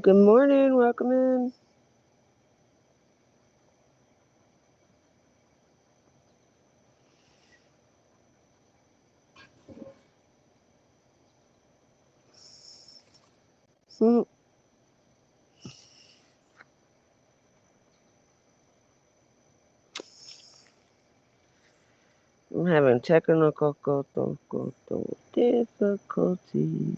Good morning. Welcome in. Hmm. I'm having technical difficulty.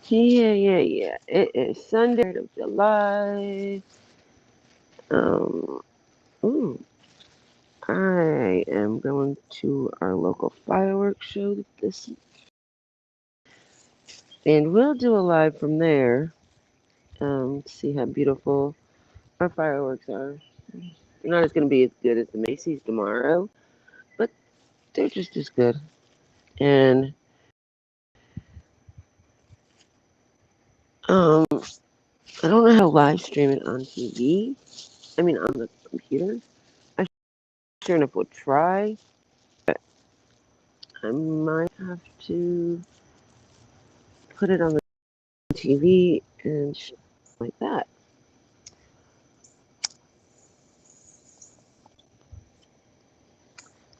Yeah. It is Sunday of July. Um, ooh, I am going to our local fireworks show this, and we'll do a live from there. See how beautiful our fireworks are. They're not as going to be as good as the Macy's tomorrow, but they're just as good. And um, I don't know how to live stream it on TV. I mean, on the computer. I sure enough will try, but I might have to put it on the TV and like that.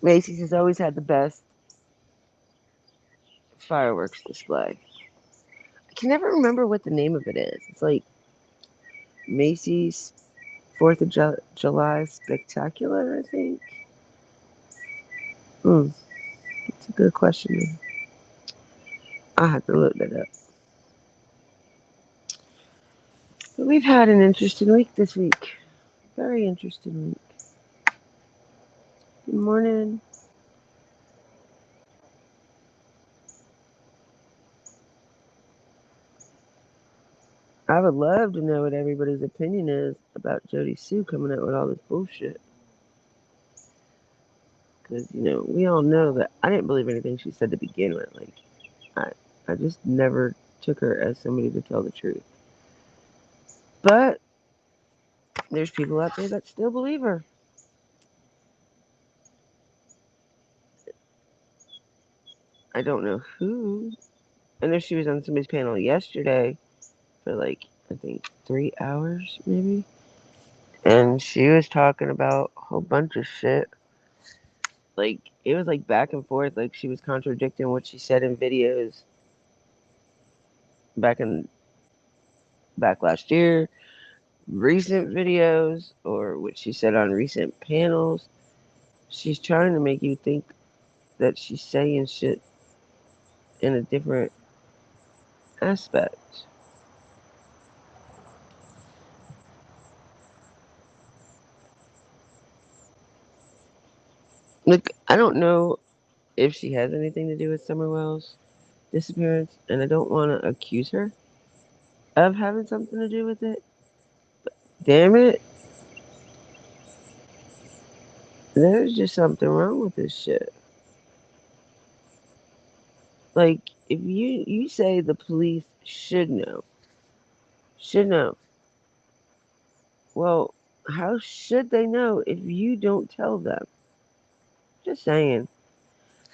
Macy's has always had the best fireworks display. I can never remember what the name of it is. It's like Macy's 4th of July Spectacular, I think. That's a good question. I'll have to look that up. But we've had an interesting week this week. Very interesting week. Good morning. I would love to know what everybody's opinion is about Jody Sue coming out with all this bullshit. Because, we all know that I didn't believe anything she said to begin with. Like, I just never took her as somebody to tell the truth. But there's people out there that still believe her. I don't know who. I know she was on somebody's panel yesterday for like, I think 3 hours maybe. And she was talking about a whole bunch of shit. Like, it was like back and forth. Like, she was contradicting what she said in videos back last year, recent videos, or what she said on recent panels. She's trying to make you think that she's saying shit in a different aspect. Look, I don't know if she has anything to do with Summerwell's disappearance, and I don't want to accuse her of having something to do with it. But damn it, there's just something wrong with this shit. Like, if you say the police should know, well, how should they know if you don't tell them? Just saying.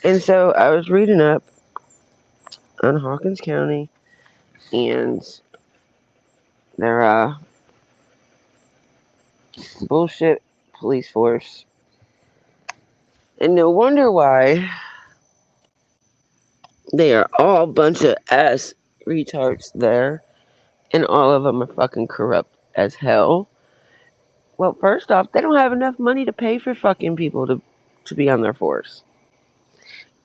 And so I was reading up on Hawkins County and their bullshit police force. And no wonder why they are all a bunch of ass retards there. And all of them are fucking corrupt as hell. Well, first off, they don't have enough money to pay for fucking people to be on their force.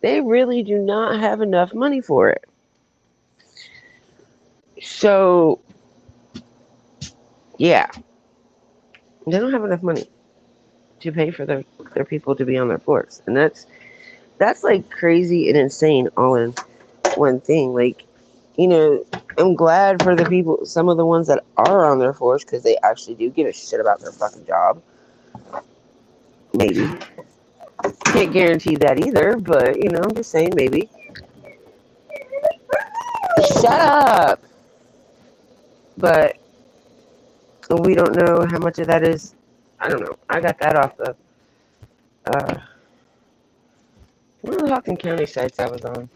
They really do not have enough money for it. So, yeah, they don't have enough money to pay for their people to be on their force. And that's like crazy and insane all in one thing. Like, I'm glad for the people, some of the ones that are on their force, because they actually do give a shit about their fucking job. Maybe. Can't guarantee that either, but, I'm just saying maybe. Shut up! But we don't know how much of that is. I don't know. I got that off the one of the Hawkins County sites I was on.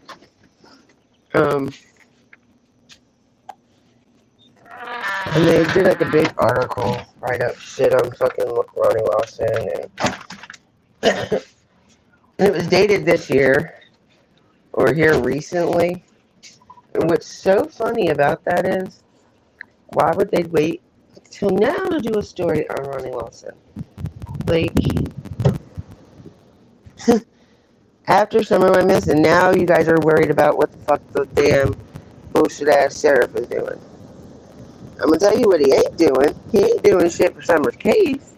And they did like a big article, write up shit on fucking Ronnie Lawson, and it was dated this year, or here recently. And what's so funny about that is, why would they wait till now to do a story on Ronnie Lawson? Like, after Summer went missing, now you guys are worried about what the fuck the damn bullshit ass sheriff is doing. I'm gonna tell you what he ain't doing. He ain't doing shit for Summer's case.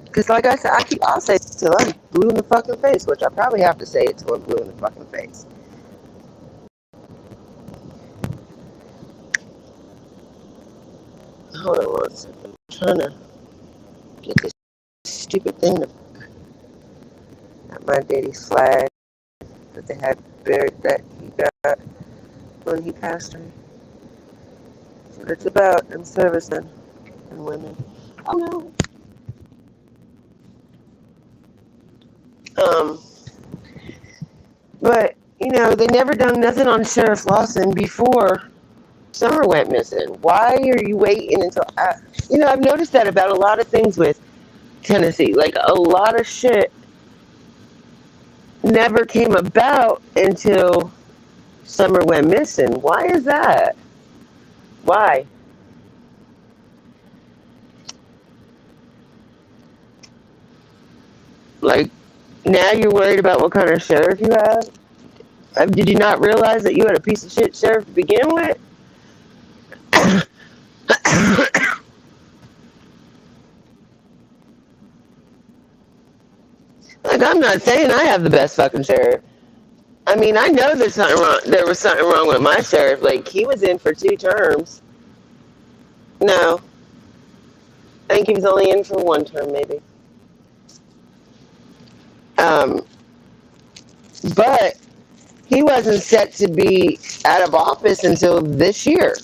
Because like I said, I'll say it till I'm blue in the fucking face, which I probably have to say it till I'm blue in the fucking face. Hold on one second. I'm trying to get this stupid thing to at my daddy's flag that they had buried that he got when he passed away. What it's about in servicing and women. Oh no. But you know, they never done nothing on Sheriff Lawson before Summer went missing. Why are you waiting until I've noticed that about a lot of things with Tennessee. Like a lot of shit never came about until Summer went missing. Why is that? Why? Like, now you're worried about what kind of sheriff you have? Did you not realize that you had a piece of shit sheriff to begin with? Like, I'm not saying I have the best fucking sheriff. I mean, I know there's something wrong. There was something wrong with my sheriff. Like, he was in for 2 terms. No. I think he was only in for 1 term, maybe. But he wasn't set to be out of office until this year.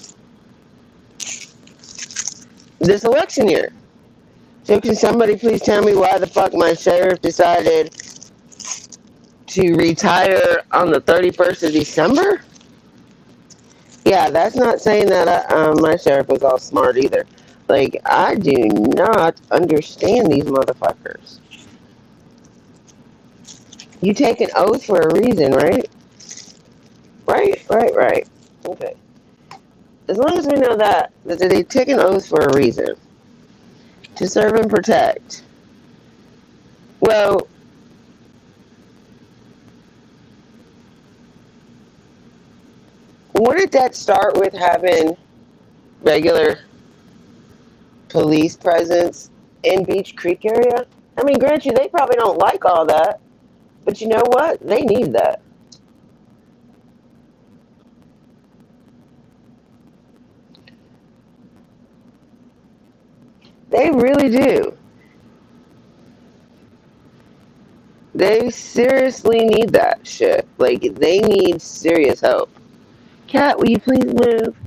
This election year. So can somebody please tell me why the fuck my sheriff decided to retire on the 31st of December? Yeah, that's not saying that my sheriff was all smart either. Like, I do not understand these motherfuckers. You take an oath for a reason, right? Right. Okay. As long as we know that they take an oath for a reason. To serve and protect. Well, wouldn't that start with having regular police presence in Beach Creek area? I mean, granted, they probably don't like all that, but you know what? They need that. They really do. They seriously need that shit. Like, they need serious help. Cat, will you please move?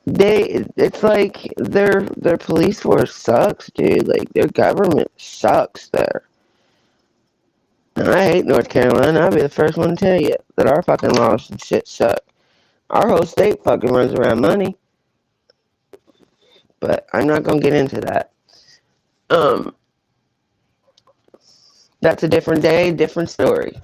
It's like their police force sucks, dude. Like, their government sucks there. And I hate North Carolina. I'll be the first one to tell you that our fucking laws and shit suck. Our whole state fucking runs around money. But I'm not gonna get into that. That's a different day, different story.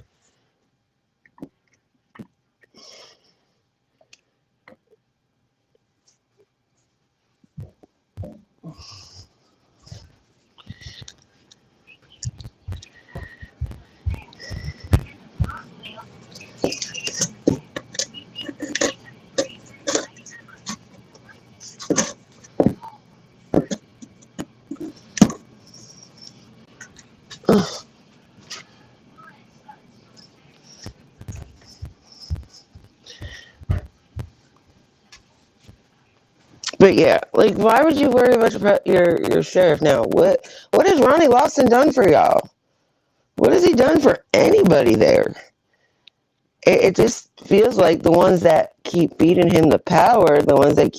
But yeah, like, why would you worry much about your sheriff now? What has Ronnie Lawson done for y'all? What has he done for anybody there? It just feels like the ones that keep feeding him the power, the ones that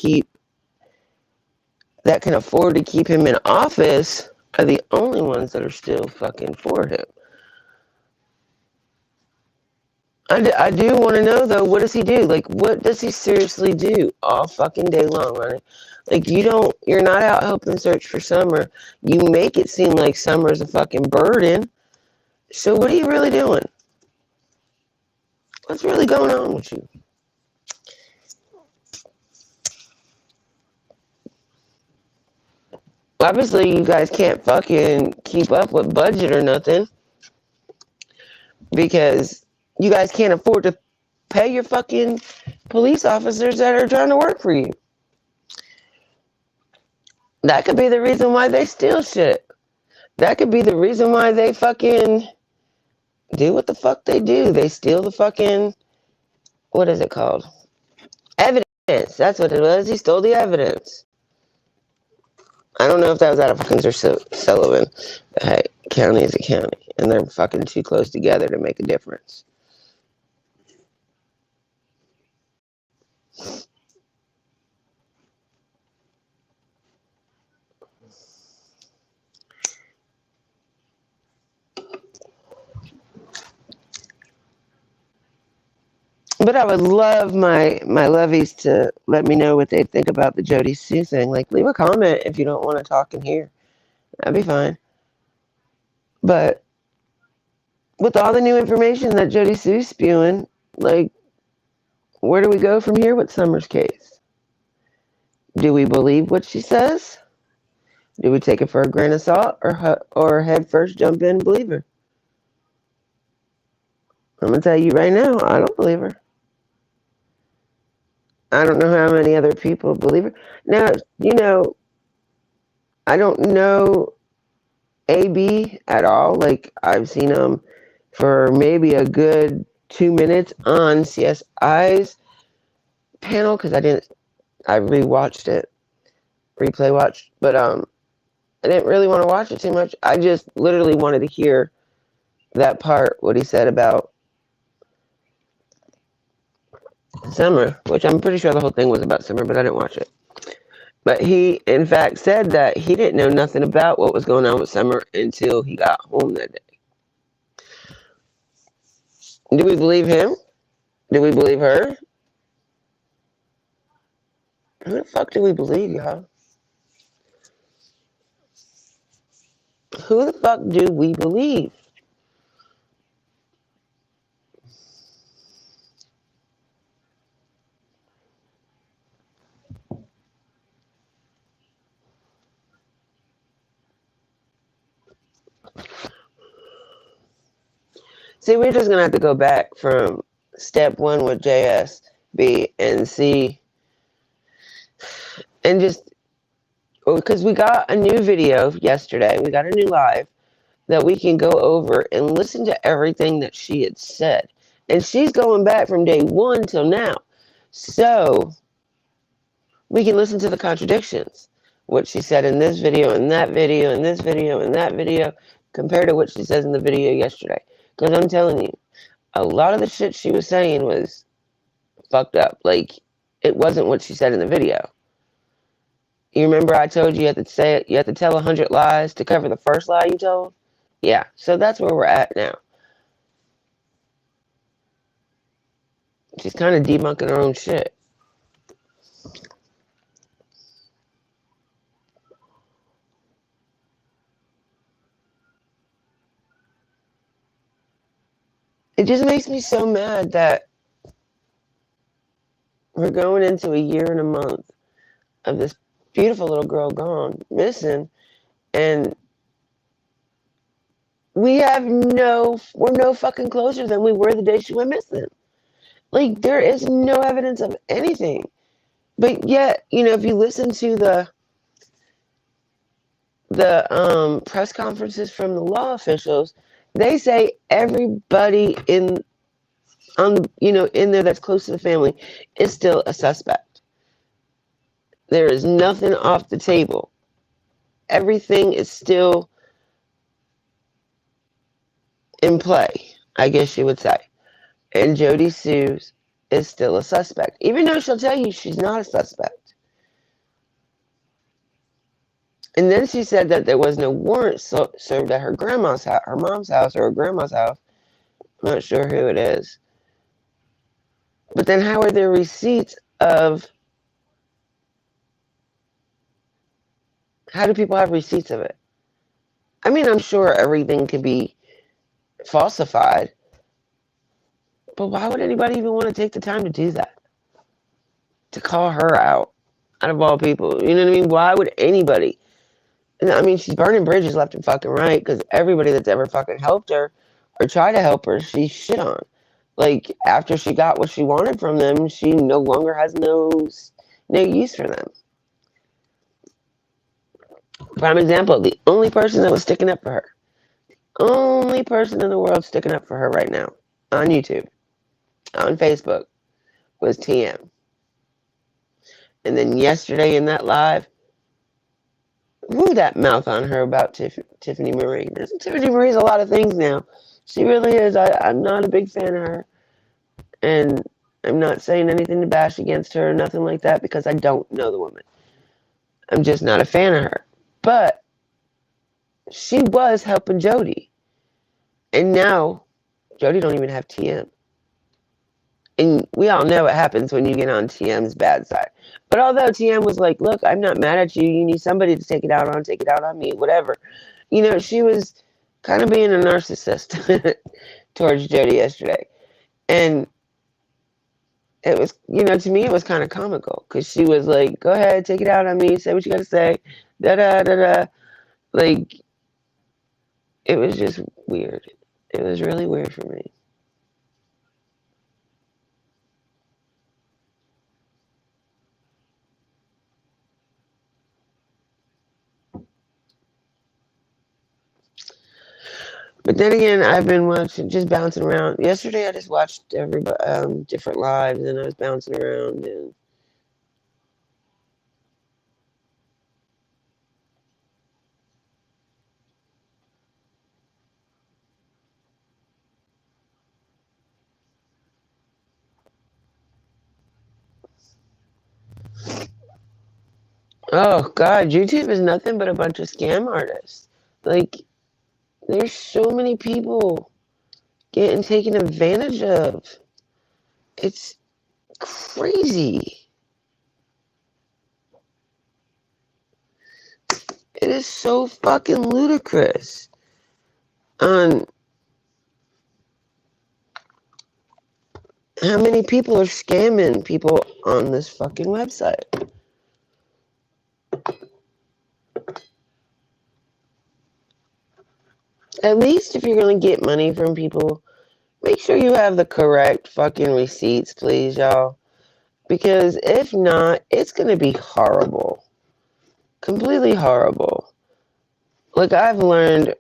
can afford to keep him in office, are the only ones that are still fucking for him. I do want to know though, what does he do? Like, what does he seriously do all fucking day long, right? Like, you're not out helping search for Summer. You make it seem like Summer's a fucking burden. So what are you really doing? What's really going on with you? Obviously, you guys can't fucking keep up with budget or nothing because you guys can't afford to pay your fucking police officers that are trying to work for you. That could be the reason why they steal shit. That could be the reason why they fucking do what the fuck they do. They steal the fucking, what is it called? Evidence. That's what it was. He stole the evidence. I don't know if that was out of Hawkins or Sullivan. But hey, county is a county. And they're fucking too close together to make a difference. But I would love my lovies to let me know what they think about the Jody Sue thing. Like, leave a comment if you don't want to talk in here. That'd be fine. But with all the new information that Jody Sue's spewing, like, where do we go from here with Summer's case? Do we believe what she says? Do we take it for a grain of salt or head first jump in and believe her? I'm going to tell you right now, I don't believe her. I don't know how many other people believe her. Now, I don't know AB at all. Like, I've seen him for maybe a good 2 minutes on CSI's panel because I rewatched it, replay watched, but I didn't really want to watch it too much. I just literally wanted to hear that part, what he said about Summer, which I'm pretty sure the whole thing was about Summer, but I didn't watch it. But he, in fact, said that he didn't know nothing about what was going on with Summer until he got home that day. Do we believe him? Do we believe her? Who the fuck do we believe, y'all? Who the fuck do we believe? See, we're just going to have to go back from step one with JSB and see. And just, because we got a new video yesterday, we got a new live that we can go over and listen to everything that she had said. And she's going back from day one till now. So we can listen to the contradictions. What she said in this video, and that video, and this video, and that video, compared to what she says in the video yesterday. Because I'm telling you, a lot of the shit she was saying was fucked up. Like, it wasn't what she said in the video. You remember I told you you have to tell 100 lies to cover the first lie you told? Yeah, so that's where we're at now. She's kind of debunking her own shit. It just makes me so mad that we're going into a year and a month of this beautiful little girl gone, missing, and we're no fucking closer than we were the day she went missing. Like, there is no evidence of anything. But yet, if you listen to the press conferences from the law officials, they say everybody in there that's close to the family is still a suspect. There is nothing off the table. Everything is still in play, I guess you would say. And Jody Sue is still a suspect, even though she'll tell you she's not a suspect. And then she said that there was no warrant served at her mom's house or her grandma's house. I'm not sure who it is. But then how are there receipts of... How do people have receipts of it? I mean, I'm sure everything could be falsified. But why would anybody even want to take the time to do that? To call her out of all people. You know what I mean? Why would anybody? And I mean, she's burning bridges left and fucking right because everybody that's ever fucking helped her or tried to help her, she shit on. Like, after she got what she wanted from them, she no longer has no use for them. Prime example, the only person that was sticking up for her, only person in the world sticking up for her right now on YouTube, on Facebook, was TM. And then yesterday in that live, woo, that mouth on her about Tiffany Marie. Tiffany Marie's a lot of things now. She really is. I'm not a big fan of her. And I'm not saying anything to bash against her or nothing like that because I don't know the woman. I'm just not a fan of her. But she was helping Jody. And now Jody don't even have TM. And we all know what happens when you get on TM's bad side. But although TM was like, look, I'm not mad at you. You need somebody to take it out on me, whatever. You know, she was kind of being a narcissist towards Jody yesterday. And it was, you know, to me, it was kind of comical. Because she was like, go ahead, take it out on me. Say what you got to say. Da-da-da-da. Like, it was just weird. It was really weird for me. But then again, I've been watching, just bouncing around. Yesterday, I just watched everybody, different lives, and I was bouncing around. And oh God, YouTube is nothing but a bunch of scam artists. Like, there's so many people getting taken advantage of. It's crazy. It is so fucking ludicrous. On how many people are scamming people on this fucking website. At least if you're going to get money from people, make sure you have the correct fucking receipts, please, y'all. Because if not, it's going to be horrible. Completely horrible. Like, I've learned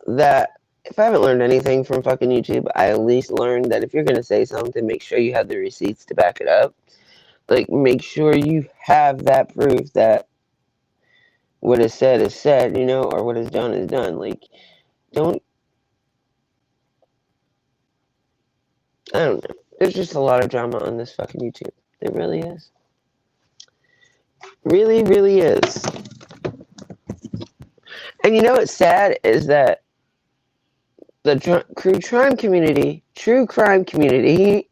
that if I haven't learned anything from fucking YouTube, I at least learned that if you're going to say something, make sure you have the receipts to back it up. Like, make sure you have that proof that what is said, you know, or what is done. Like, don't... I don't know. There's just a lot of drama on this fucking YouTube. It really is. Really, really is. And you know what's sad is that the true crime community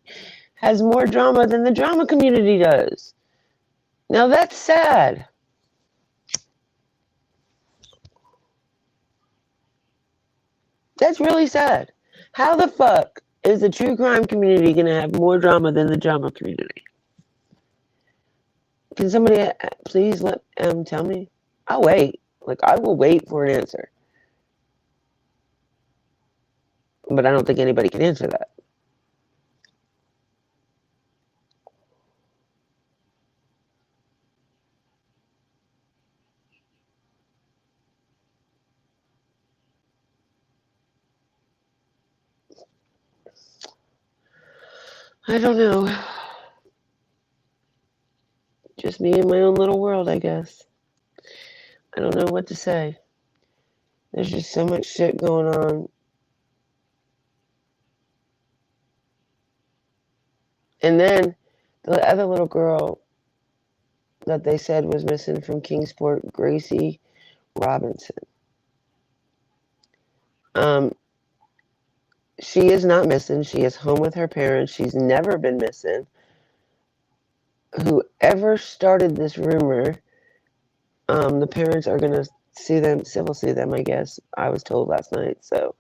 has more drama than the drama community does. Now that's sad. That's really sad. How the fuck is the true crime community going to have more drama than the drama community? Can somebody please tell me? I'll wait. Like, I will wait for an answer. But I don't think anybody can answer that. I don't know. Just me in my own little world, I guess. I don't know what to say. There's just so much shit going on. And then the other little girl that they said was missing from Kingsport, Gracie Robinson. She is not missing. She is home with her parents. She's never been missing. whoever started this rumor, the parents are gonna sue them, civil sue them, I guess. I was told last night. So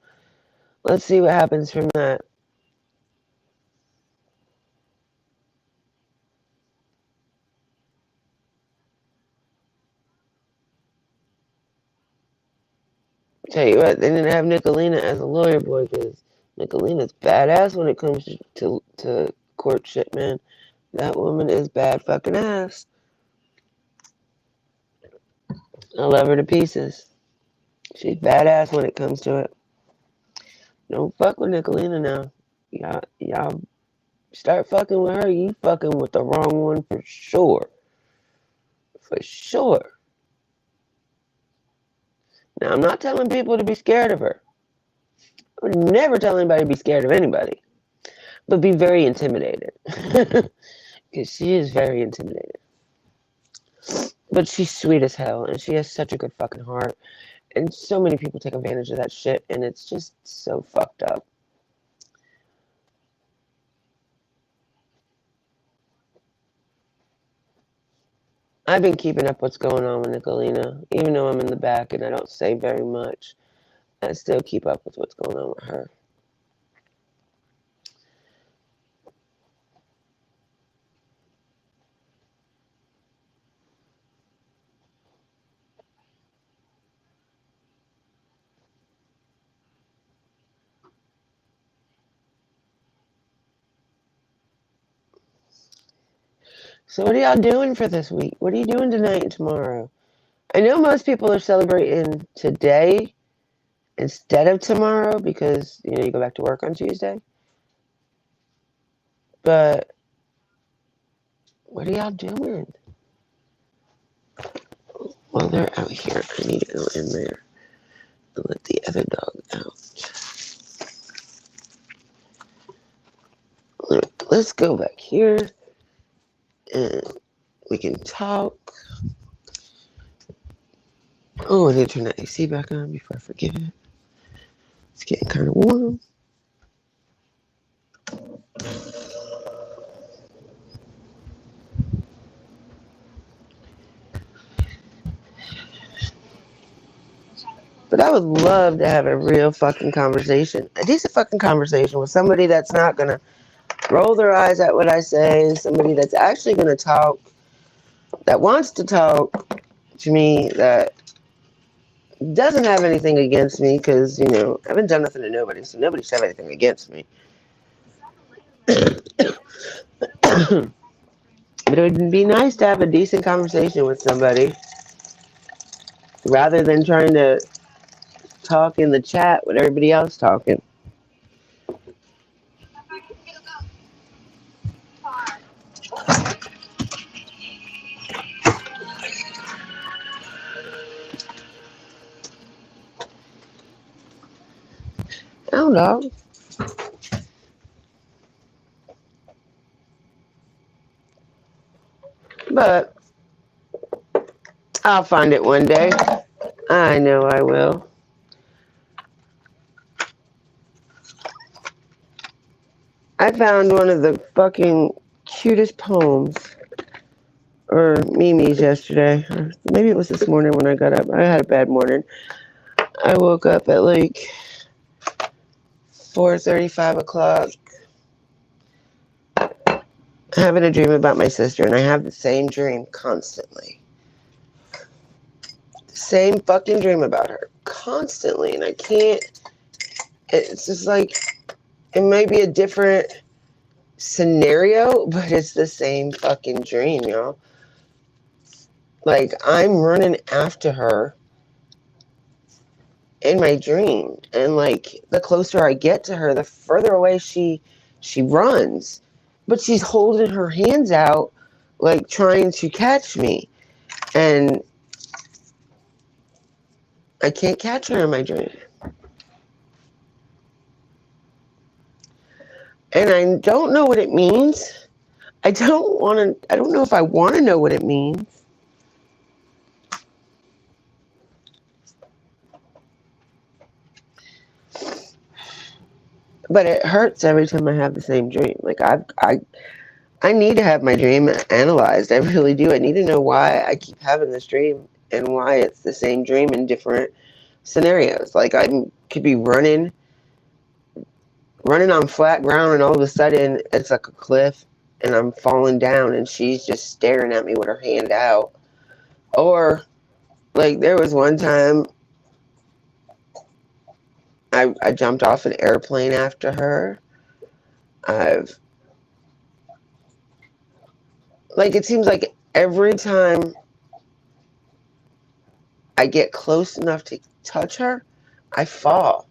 let's see what happens from that. Tell you what, they didn't have Nicolina as a lawyer boy because Nicolina's badass when it comes to court shit, man. That woman is bad fucking ass. I love her to pieces. She's badass when it comes to it. Don't fuck with Nicolina now. Y'all start fucking with her, you fucking with the wrong one for sure. For sure. Now, I'm not telling people to be scared of her. I would never tell anybody to be scared of anybody. But be very intimidated. Because she is very intimidated. But she's sweet as hell. And she has such a good fucking heart. And so many people take advantage of that shit. And it's just so fucked up. I've been keeping up what's going on with Nicolina. Even though I'm in the back and I don't say very much. I still keep up with what's going on with her. So what are y'all doing for this week? What are you doing tonight and tomorrow? I know most people are celebrating today instead of tomorrow because, you go back to work on Tuesday. But what are y'all doing? Well, they're out here. I need to go in there and let the other dog out. Look, let's go back here and we can talk. Oh, I need to turn that AC back on before I forget it. It's getting kind of warm. But I would love to have a real fucking conversation, a decent fucking conversation with somebody that's not going to roll their eyes at what I say, somebody that's actually going to talk, that wants to talk to me, that doesn't have anything against me, because, I haven't done nothing to nobody, so nobody should have anything against me. But it would be nice to have a decent conversation with somebody rather than trying to talk in the chat with everybody else talking. I don't know. But I'll find it one day. I know I will. I found one of the fucking cutest poems, or memes yesterday. Maybe it was this morning when I got up. I had a bad morning. I woke up at like 4:30, 5 o'clock, having a dream about my sister, and I have the same dream constantly. Same fucking dream about her constantly, and I can't. It's just like, it may be a different scenario, but it's the same fucking dream, y'all. Like, I'm running after her in my dream, and like, the closer I get to her, the further away she runs, but she's holding her hands out, like trying to catch me, and I can't catch her in my dream. And I don't know what it means. I don't know if I want to know what it means. But it hurts every time I have the same dream. Like, I need to have my dream analyzed. I really do. I need to know why I keep having this dream and why it's the same dream in different scenarios. Like I could be running on flat ground, and all of a sudden it's like a cliff and I'm falling down and she's just staring at me with her hand out. Or like there was one time I jumped off an airplane after her. I've like it seems like every time I get close enough to touch her, I fall.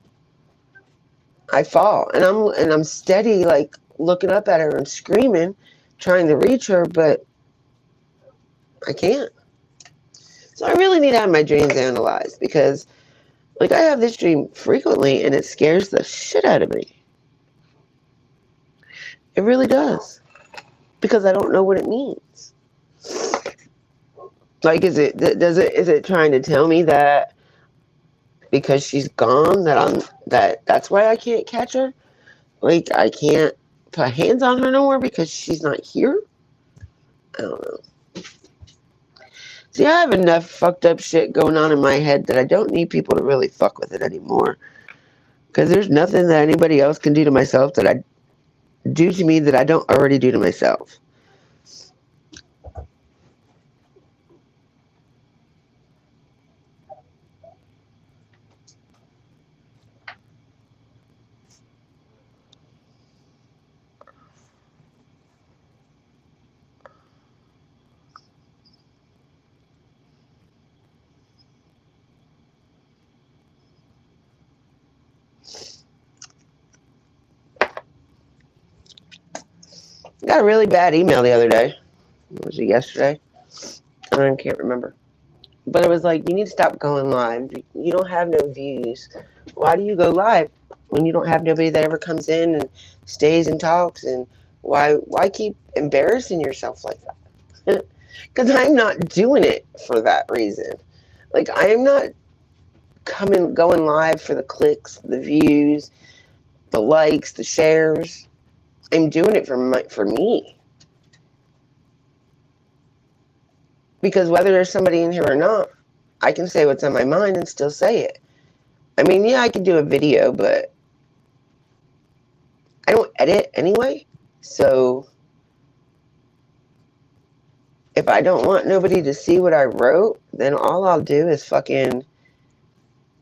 And I'm steady like looking up at her and screaming, trying to reach her, but I can't. So I really need to have my dreams analyzed because like I have this dream frequently and it scares the shit out of me. It really does. Because I don't know what it means. Like is it trying to tell me that because she's gone that's why I can't catch her? Like I can't put hands on her no more because she's not here? I don't know. See, I have enough fucked up shit going on in my head that I don't need people to really fuck with it anymore. Because there's nothing that anybody else can do to myself that I do to me that I don't already do to myself. I got a really bad email the other day. Was it yesterday? I can't remember. But it was like, you need to stop going live. You don't have no views. Why do you go live when you don't have nobody that ever comes in and stays and talks? And why keep embarrassing yourself like that? Because I'm not doing it for that reason. Like, I am not going live for the clicks, the views, the likes, the shares. I'm doing it for me. Because whether there's somebody in here or not, I can say what's on my mind and still say it. I mean, yeah, I can do a video, but I don't edit anyway. So if I don't want nobody to see what I wrote, then all I'll do is fucking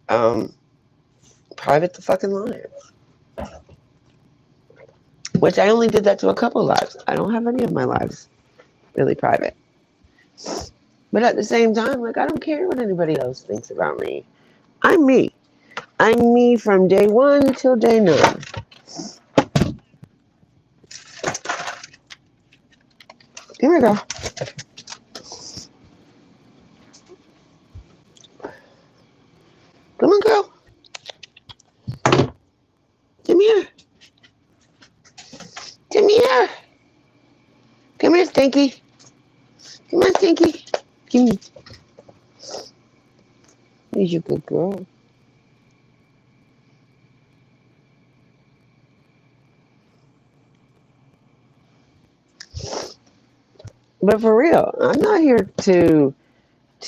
private the fucking live. Which I only did that to a couple lives. I don't have any of my lives really private. But at the same time, like, I don't care what anybody else thinks about me. I'm me. I'm me from day 1 till day 9. Here we go. Come on, girl. Come here. Come here. Come here, Stinky. Come on, Stinky. Give me. He's a good girl. But for real, I'm not here to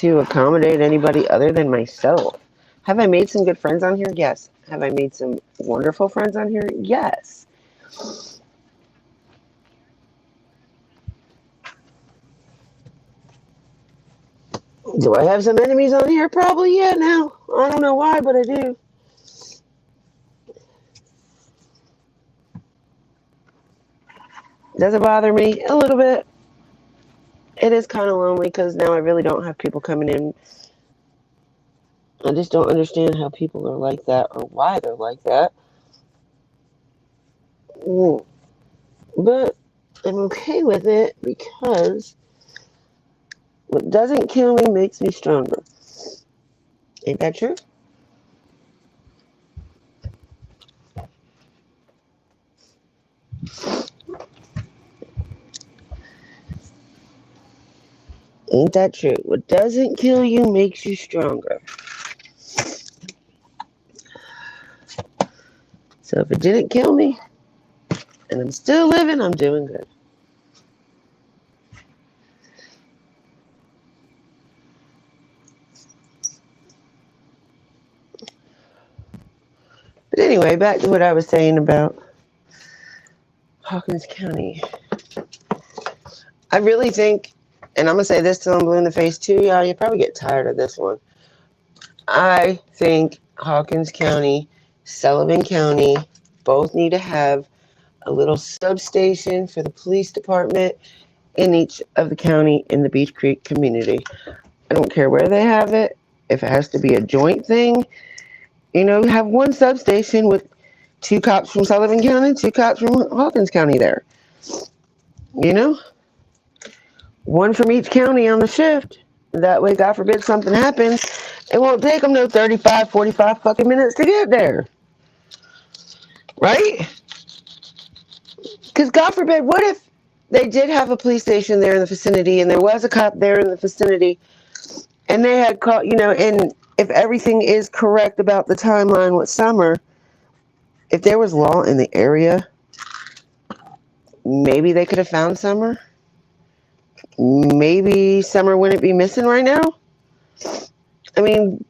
accommodate anybody other than myself. Have I made some good friends on here? Yes. Have I made some wonderful friends on here? Yes. Do I have some enemies on here? Probably, yeah, now. I don't know why, but I do. Does it bother me? A little bit. It is kind of lonely because now I really don't have people coming in. I just don't understand how people are like that or why they're like that. But I'm okay with it because what doesn't kill me makes me stronger. Ain't that true? Ain't that true? What doesn't kill you makes you stronger. So if it didn't kill me and I'm still living, I'm doing good. anyway, back to what I was saying about Hawkins County. I really think, and I'm going to say this till I'm blue in the face too, y'all. You probably get tired of this one. I think Hawkins County, Sullivan County, both need to have a little substation for the police department in each of the county in the Beach Creek community. I don't care where they have it. If it has to be a joint thing, have one substation with 2 cops from Sullivan County, 2 cops from Hawkins County there. One from each county on the shift. That way, God forbid something happens, it won't take them no 35, 45 fucking minutes to get there. Right? Because God forbid, what if they did have a police station there in the vicinity and there was a cop there in the vicinity and they had called, and if everything is correct about the timeline with Summer, if there was law in the area, maybe they could have found Summer. Maybe Summer wouldn't be missing right now. I mean,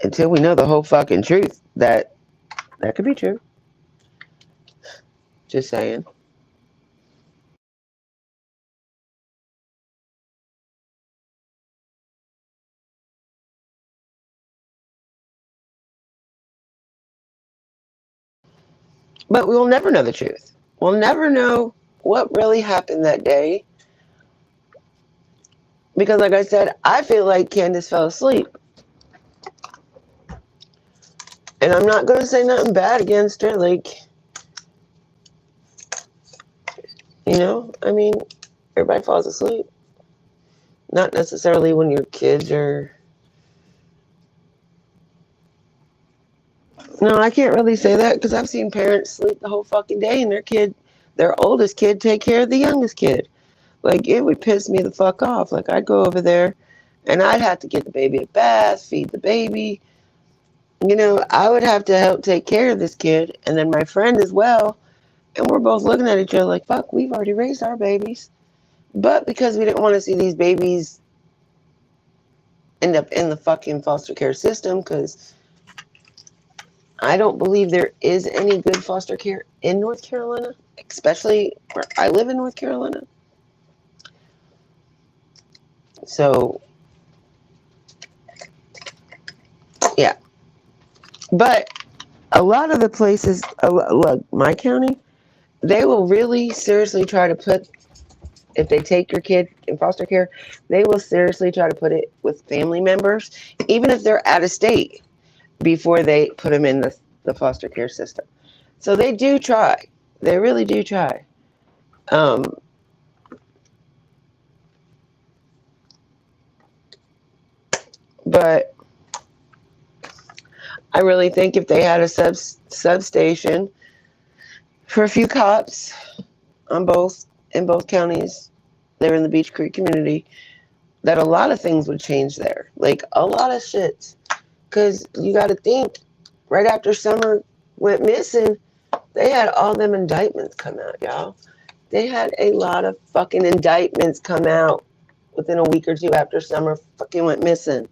until we know the whole fucking truth, that could be true. Just saying. But we'll never know the truth. We'll never know what really happened that day. Because like I said, I feel like Candace fell asleep. And I'm not going to say nothing bad against her. I mean, everybody falls asleep. Not necessarily when your kids are... No, I can't really say that because I've seen parents sleep the whole fucking day and their oldest kid take care of the youngest kid. It would piss me the fuck off. I'd go over there and I'd have to get the baby a bath, feed the baby. I would have to help take care of this kid and then my friend as well. And we're both looking at each other like, fuck, we've already raised our babies. But because we didn't want to see these babies end up in the fucking foster care system, because I don't believe there is any good foster care in North Carolina, especially where I live in North Carolina. So, yeah. But a lot of the places, look, my county, they will really seriously try to put, if they take your kid in foster care, they will seriously try to put it with family members, even if they're out of state, before they put them in the foster care system. So they do try. They really do try. But I really think if they had a substation for a few cops in both counties, they're in the Beach Creek community, that a lot of things would change there. A lot of shit. Because you got to think, right after Summer went missing, they had all them indictments come out, y'all. They had a lot of fucking indictments come out within a week or two after Summer fucking went missing.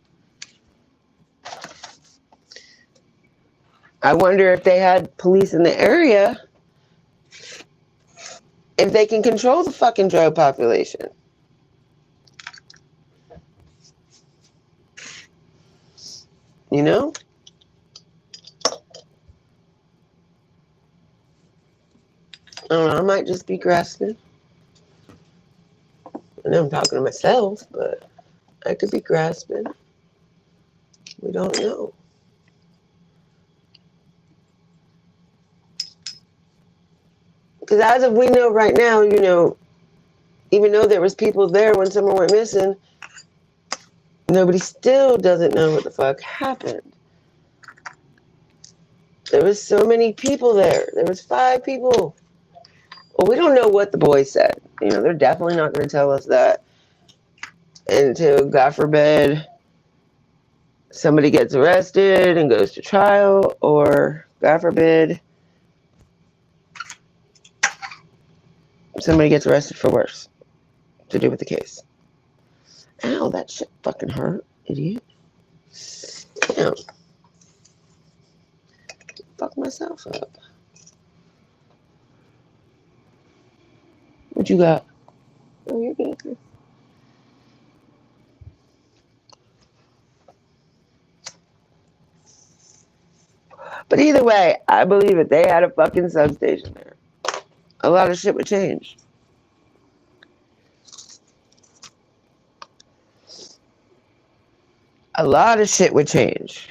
I wonder if they had police in the area, if they can control the fucking drug population. I don't know, I might just be grasping. I know I'm talking to myself, but I could be grasping. We don't know. Because as of we know right now, even though there was people there when someone went missing, nobody still doesn't know what the fuck happened. There was so many people there. There was 5 people. Well, we don't know what the boys said. They're definitely not going to tell us that until, God forbid, somebody gets arrested and goes to trial, or, God forbid, somebody gets arrested for worse to do with the case. Ow, that shit fucking hurt, idiot. Damn. fuck myself up. What you got? Oh, you're good. But either way, I believe if they had a fucking substation there, a lot of shit would change. A lot of shit would change.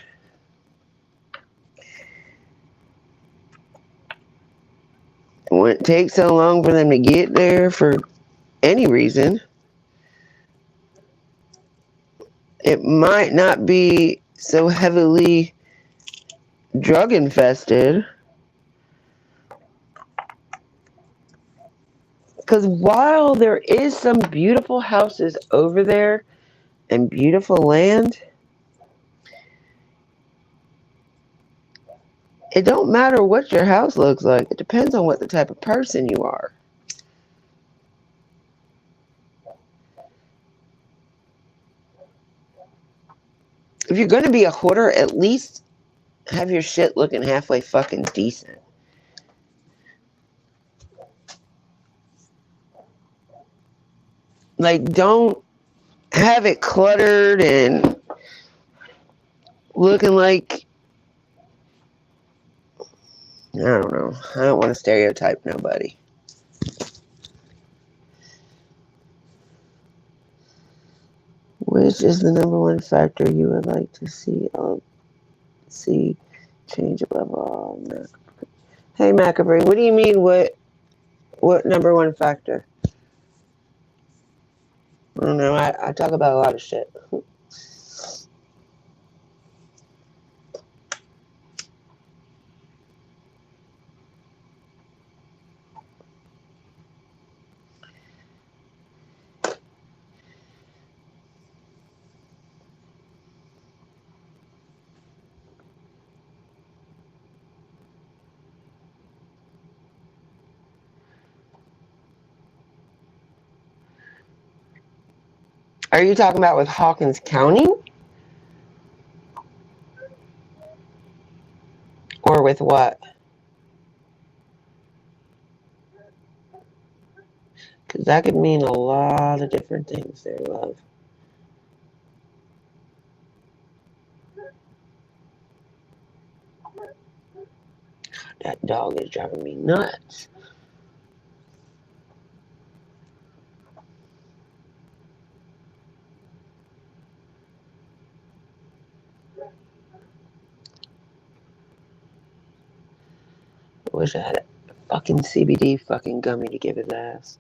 It wouldn't take so long for them to get there for any reason. It might not be so heavily drug infested. Because while there is some beautiful houses over there and beautiful land, it don't matter what your house looks like. It depends on what the type of person you are. If you're going to be a hoarder, at least have your shit looking halfway fucking decent. Like, don't have it cluttered and looking like, I don't know. I don't want to stereotype nobody. Which is the number one factor you would like to see change above all? Hey, Macabre, what do you mean? What number one factor? I don't know. I talk about a lot of shit. Are you talking about with Hawkins County? Or with what? Because that could mean a lot of different things there, love. That dog is driving me nuts. I wish I had a fucking CBD fucking gummy to give his ass.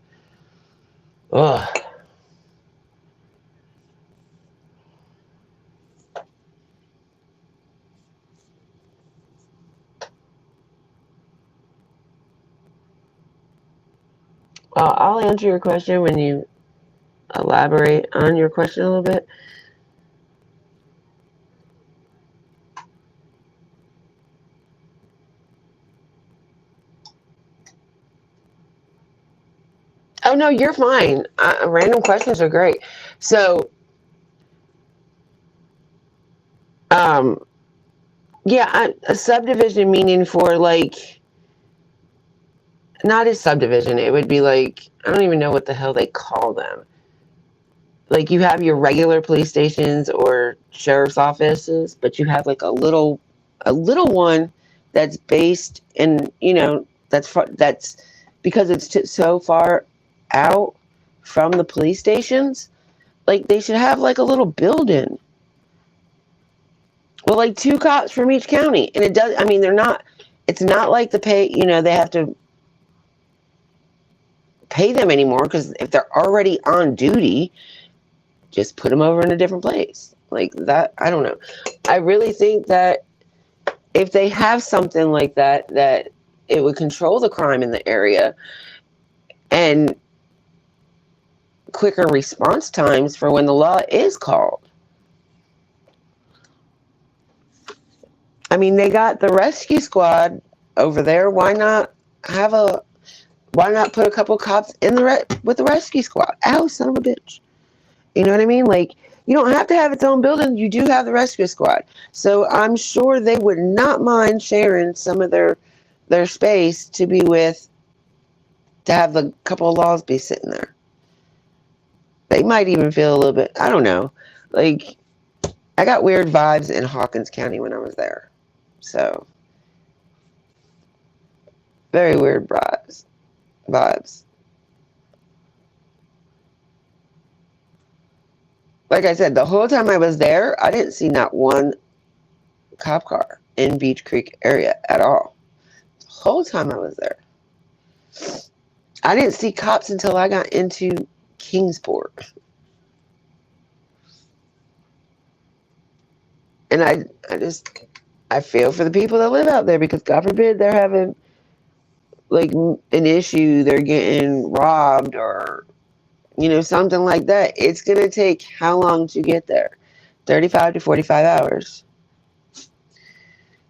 Ugh. I'll answer your question when you elaborate on your question a little bit. Oh, no, you're fine. Random questions are great. So, yeah, a subdivision meaning for like, not a subdivision. It would be like, I don't even know what the hell they call them. Like you have your regular police stations or sheriff's offices, but you have like a little one that's based in, that's because it's so far out from the police stations. Like they should have like a little building. Well, like 2 cops from each county, and it does. I mean, it's not like they have to pay them anymore because if they're already on duty, just put them over in a different place. Like that, I don't know. I really think that if they have something like that, that it would control the crime in the area and quicker response times for when the law is called. I mean, they got the rescue squad over there. Why not put a couple cops in with the rescue squad? Ow, son of a bitch. You know what I mean? Like, You don't have to have its own building. You do have the rescue squad. So I'm sure they would not mind sharing some of their space to be with, to have a couple of laws be sitting there. They might even feel a little bit, I don't know. Like, I got weird vibes in Hawkins County when I was there. So, very weird vibes. Like I said, the whole time I was there, I didn't see not one cop car in Beach Creek area at all. The whole time I was there. I didn't see cops until I got into Kingsport. And I feel for the people that live out there, because God forbid they're having like an issue, they're getting robbed or, you know, something like that. It's going to take how long to get there? 35 to 45 hours.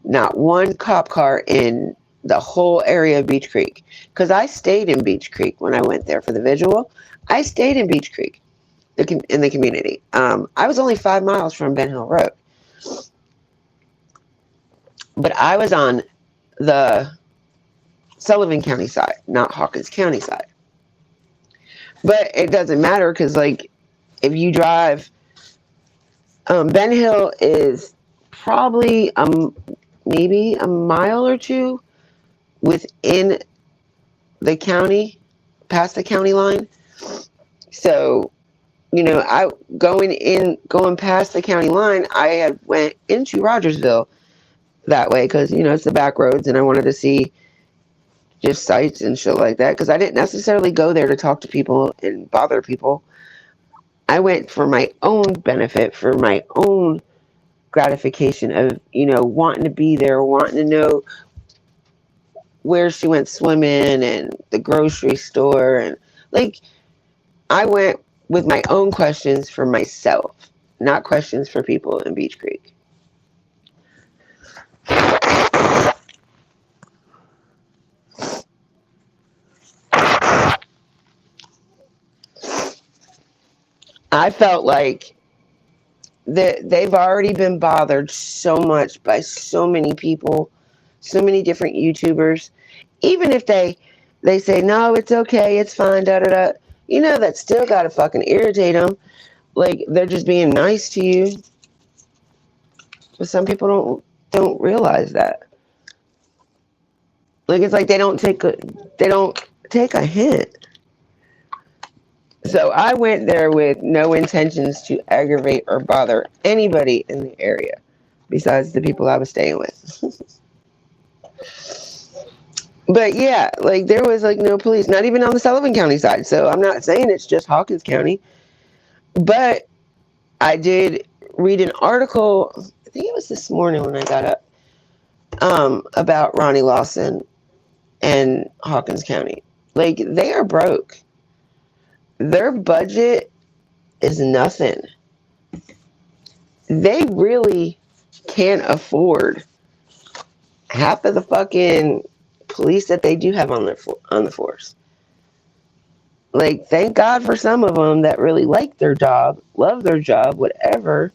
Not one cop car in the whole area of Beach Creek. Because I stayed in Beach Creek when I went there for the visual. I stayed in Beach Creek in the community. I was only 5 miles from Ben Hill Road. But I was on the Sullivan County side, not Hawkins County side. But it doesn't matter, because, like, if you drive, Ben Hill is probably maybe a mile or two within the county, past the county line. So, you know, going past the county line, I had went into Rogersville that way, because, you know, it's the back roads, and I wanted to see just sights and shit like that, because I didn't necessarily go there to talk to people and bother people. I went for my own benefit, for my own gratification of, you know, wanting to be there, wanting to know where she went swimming and the grocery store. And, like, I went with my own questions for myself, not questions for people in Beach Creek. I felt like they've already been bothered so much by so many people, so many different YouTubers. Even if they say, no, it's okay, it's fine, da-da-da, you know, that still gotta fucking irritate them. Like, they're just being nice to you. But some people don't realize that. Like, it's like they don't take a hint. So I went there with no intentions to aggravate or bother anybody in the area besides the people I was staying with. But yeah, like, there was like no police, not even on the Sullivan County side. So I'm not saying it's just Hawkins County. But I did read an article, I think it was this morning when I got up, about Ronnie Lawson and Hawkins County. Like, they are broke. Their budget is nothing. They really can't afford half of the fucking police that they do have on the force. Like, thank God for some of them that really like their job, love their job, whatever,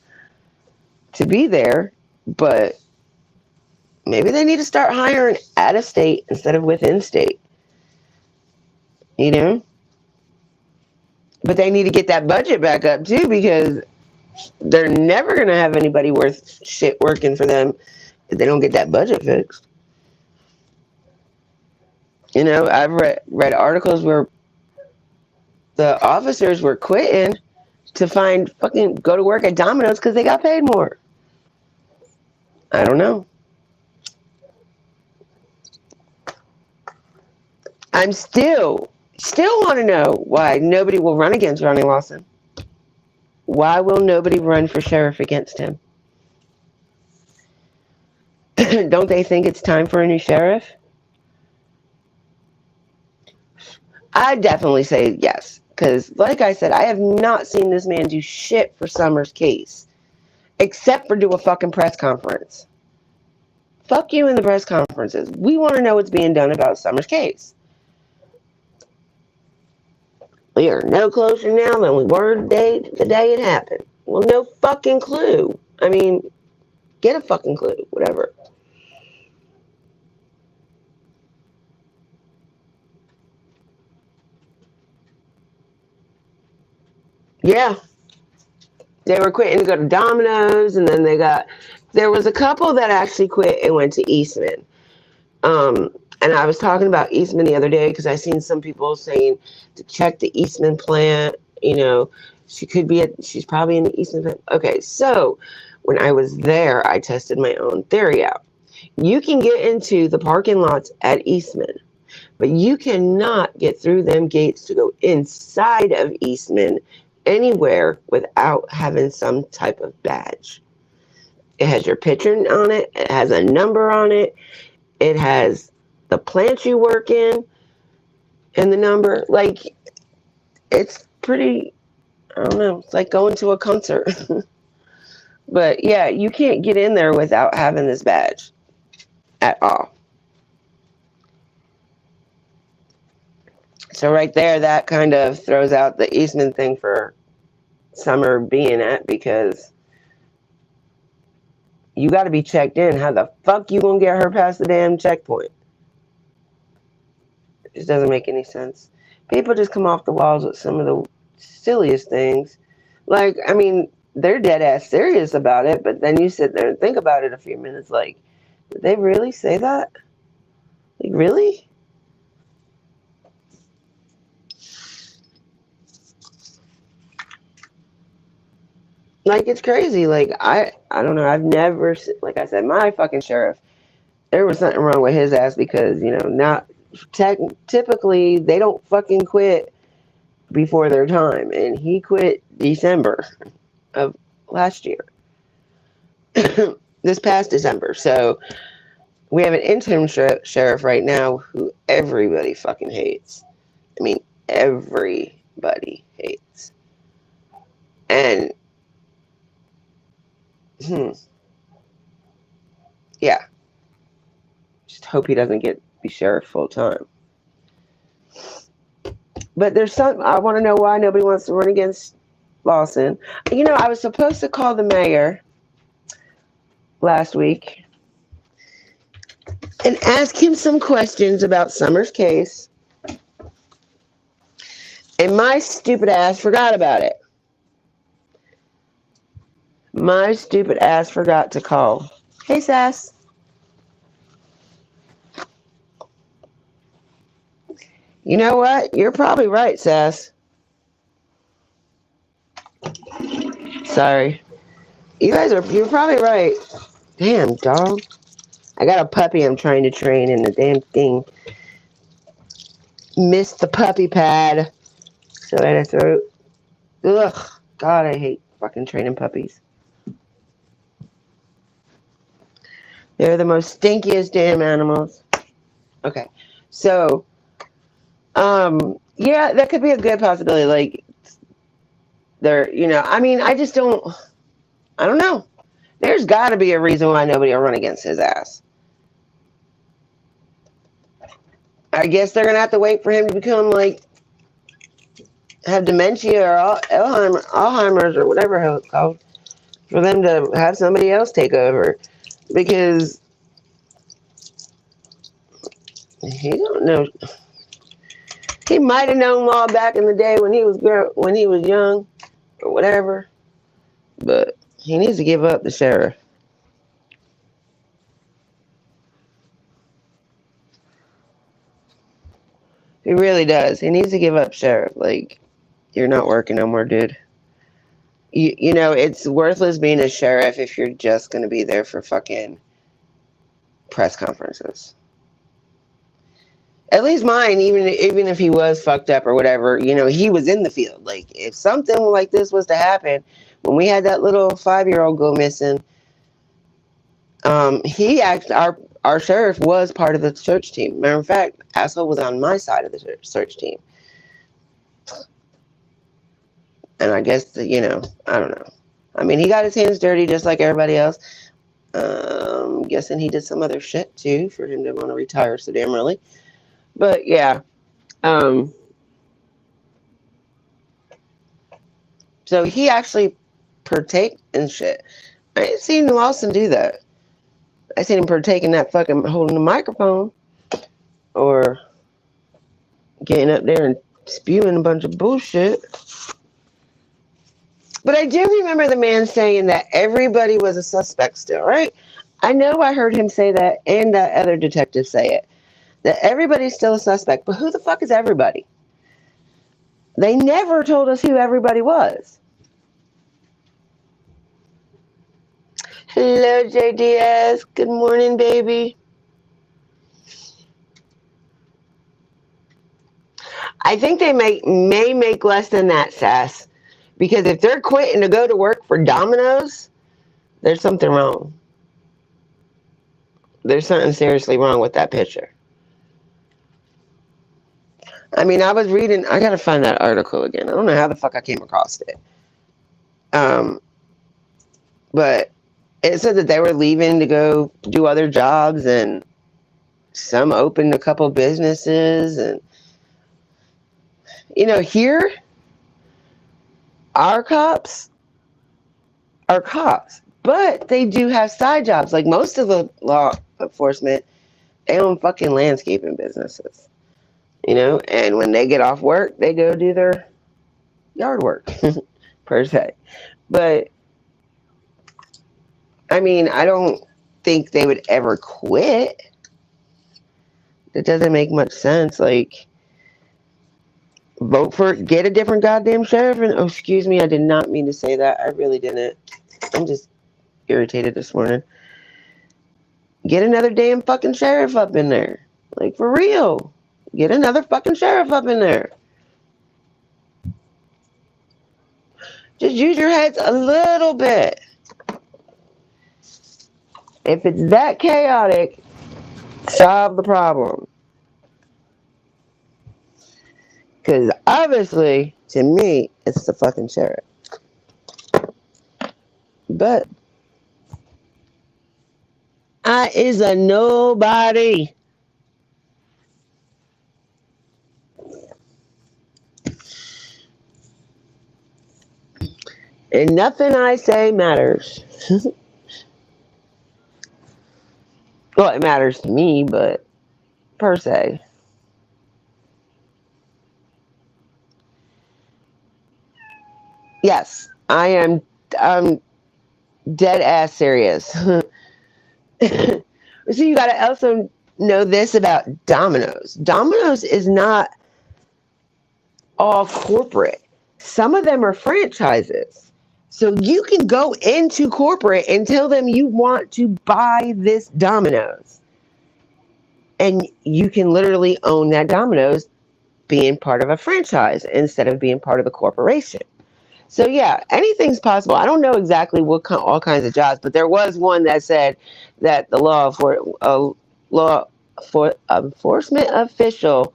to be there. But maybe they need to start hiring out of state instead of within state. You know? But they need to get that budget back up too, because they're never going to have anybody worth shit working for them if they don't get that budget fixed. You know, I've read articles where the officers were quitting to go to work at Domino's because they got paid more. I don't know. I'm still want to know why nobody will run against Ronnie Lawson. Why will nobody run for sheriff against him? Don't they think it's time for a new sheriff? I definitely say yes. Because, like I said, I have not seen this man do shit for Summer's case. Except for do a fucking press conference. Fuck you in the press conferences. We want to know what's being done about Summer's case. We are no closer now than we were the day it happened. Well, no fucking clue. I mean, get a fucking clue. Whatever. Yeah. They were quitting to go to Domino's, and then there was a couple that actually quit and went to Eastman. And I was talking about Eastman the other day because I seen some people saying to check the Eastman plant. She's probably in the Eastman plant. Okay, so when I was there, I tested my own theory out. You can get into the parking lots at Eastman, but you cannot get through them gates to go inside of Eastman anywhere without having some type of badge. It has your picture on it. It has a number on it. It has the plant you work in and the number. Like, it's pretty, I don't know, it's like going to a concert. But yeah, you can't get in there without having this badge at all. So right there, that kind of throws out the Eastman thing for Summer being at, because you got to be checked in. How the fuck you gonna get her past the damn checkpoint? It just doesn't make any sense. People just come off the walls with some of the silliest things. Like, I mean, they're dead ass serious about it, but then you sit there and think about it a few minutes, like, did they really say that? Like, really? Like, it's crazy. Like, I don't know. I've never, like I said, my fucking sheriff, there was something wrong with his ass because, not typically they don't fucking quit before their time. And he quit December of last year, this past December. So we have an interim sheriff right now who everybody fucking hates. I mean, everybody hates. And, yeah. Just hope he doesn't be sheriff full time. But there's something, I want to know why nobody wants to run against Lawson. I was supposed to call the mayor last week and ask him some questions about Summer's case. And my stupid ass forgot about it. My stupid ass forgot to call. Hey, Sass. You know what? You're probably right, Sass. Sorry. You're probably right. Damn, dog. I got a puppy I'm trying to train, and the damn thing missed the puppy pad. So I had to throw it. Ugh. God, I hate fucking training puppies. They're the most stinkiest damn animals. Okay. So, yeah, that could be a good possibility. Like, I mean, I don't know. There's got to be a reason why nobody will run against his ass. I guess they're going to have to wait for him to become, like, have dementia or Alzheimer's or whatever it's called, for them to have somebody else take over. Because he don't know. He might have known law back in the day when he was young or whatever, but he needs to give up the sheriff. He really does. He needs to give up sheriff. Like, you're not working no more, dude. It's worthless being a sheriff if you're just going to be there for fucking press conferences. At least mine, even if he was fucked up or whatever, he was in the field. Like, if something like this was to happen, when we had that little 5-year-old go missing, our sheriff was part of the search team. Matter of fact, asshole was on my side of the search team. And I guess, I don't know. I mean, he got his hands dirty just like everybody else. Guessing he did some other shit too for him to want to retire so damn early. But yeah. So he actually partake in shit. I ain't seen Lawson do that. I seen him partake in that fucking holding the microphone or getting up there and spewing a bunch of bullshit. But I do remember the man saying that everybody was a suspect still, right? I know I heard him say that and that other detective say it. That everybody's still a suspect. But who the fuck is everybody? They never told us who everybody was. Hello, JDS. Good morning, baby. I think they may make less than that, Sass. Because if they're quitting to go to work for Domino's, there's something wrong. There's something seriously wrong with that picture. I mean, I was reading, I gotta find that article again. I don't know how the fuck I came across it. But it said that they were leaving to go do other jobs, and some opened a couple businesses. And, you know, here, our cops are cops, but they do have side jobs. Like most of the law enforcement, they own fucking landscaping businesses, you know, and when they get off work, they go do their yard work, per se. But, I mean, I don't think they would ever quit. It doesn't make much sense. Like, get a different goddamn sheriff. And, oh, excuse me, I did not mean to say that. I really didn't. I'm just irritated this morning. Get another damn fucking sheriff up in there. Like, for real. Get another fucking sheriff up in there. Just use your heads a little bit. If it's that chaotic, solve the problem. Because obviously, to me, it's the fucking sheriff. But I is a nobody. And nothing I say matters. Well, it matters to me, but per se. Yes, I'm dead ass serious. So you gotta also know this about Domino's. Domino's is not all corporate. Some of them are franchises. So you can go into corporate and tell them you want to buy this Domino's. And you can literally own that Domino's being part of a franchise instead of being part of the corporation. So yeah, anything's possible. I don't know exactly what all kinds of jobs, but there was one that said that the law enforcement official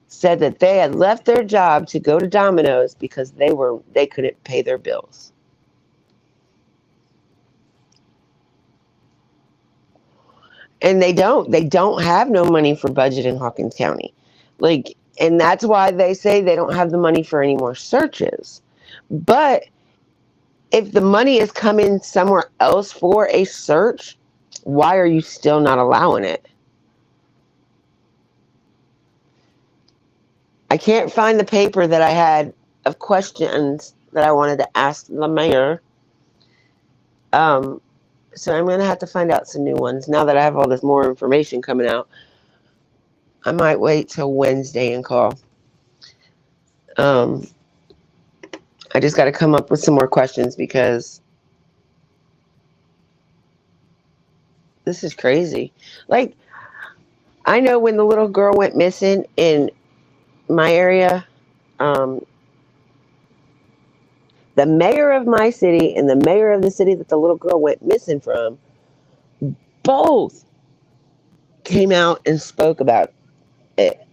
said that they had left their job to go to Domino's because they couldn't pay their bills. And they don't have no money for budget in Hawkins County. Like, and that's why they say they don't have the money for any more searches. But if the money is coming somewhere else for a search, why are you still not allowing it? I can't find the paper that I had of questions that I wanted to ask the mayor. So I'm going to have to find out some new ones. Now that I have all this more information coming out, I might wait till Wednesday and call. I just got to come up with some more questions because this is crazy. Like, I know when the little girl went missing in my area, the mayor of my city and the mayor of the city that the little girl went missing from both came out and spoke about it,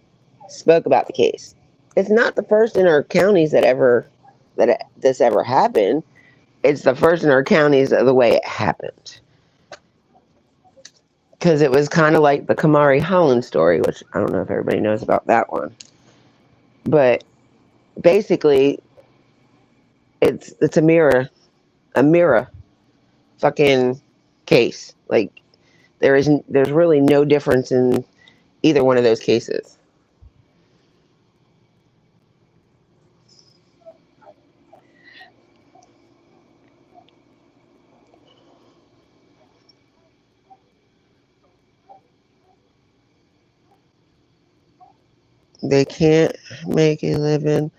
spoke about the case. It's not the first in our counties that this ever happened. It's the first in our counties of the way it happened. Because it was kind of like the Kamari Holland story, which I don't know if everybody knows about that one. But basically, it's a mirror. a mirror fucking case. Like there's really no difference in either one of those cases. They can't make a living.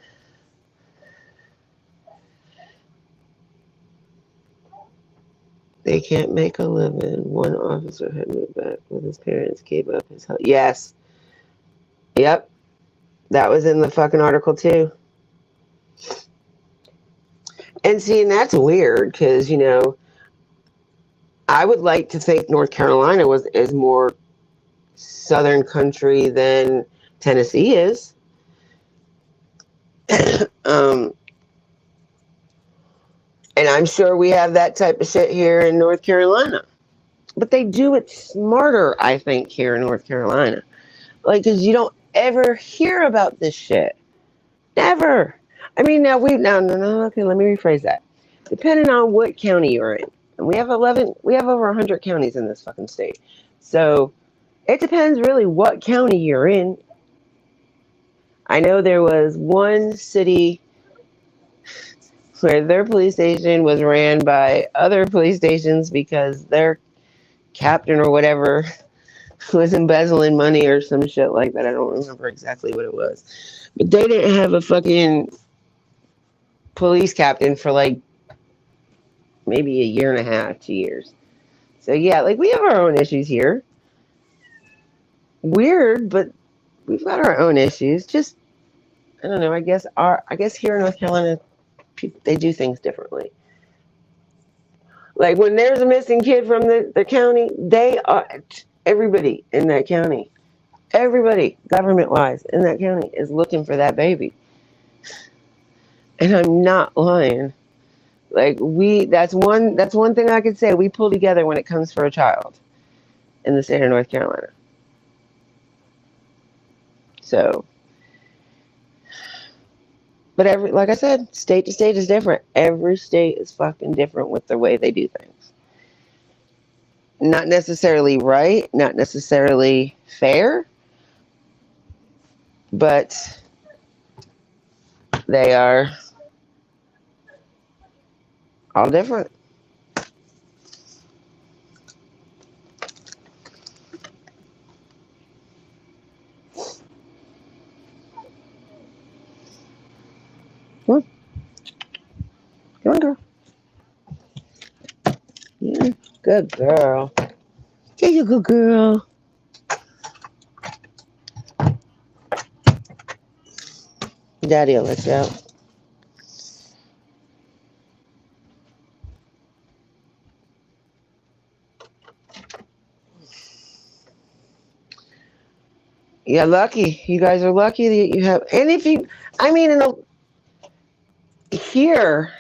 They can't make a living. One officer had moved back when his parents gave up his house. Yes. Yep. That was in the fucking article too. And see, and that's weird because, I would like to think North Carolina is more southern country than Tennessee is. And I'm sure we have that type of shit here in North Carolina. But they do it smarter, I think, here in North Carolina. Like, because you don't ever hear about this shit. Never. I mean, no, okay, let me rephrase that. Depending on what county you're in. And we have over 100 counties in this fucking state. So it depends really what county you're in. I know there was one city where their police station was ran by other police stations because their captain or whatever was embezzling money or some shit like that. I don't remember exactly what it was. But they didn't have a fucking police captain for like maybe a year and a half, 2 years. So yeah, like we have our own issues here. Weird, but we've got our own issues. Just I don't know. I guess here in North Carolina, they do things differently. Like when there's a missing kid from the county, everybody in that county, everybody government wise in that county is looking for that baby. And I'm not lying. Like that's one thing I could say. We pull together when it comes for a child in the state of North Carolina. So, but like I said, state to state is different. Every state is fucking different with the way they do things. Not necessarily right, not necessarily fair, but they are all different. Come on, girl. Yeah, good girl. Yeah, you good girl. Daddy will let you out. You're lucky. You guys are lucky that you have. And if you, I mean, here,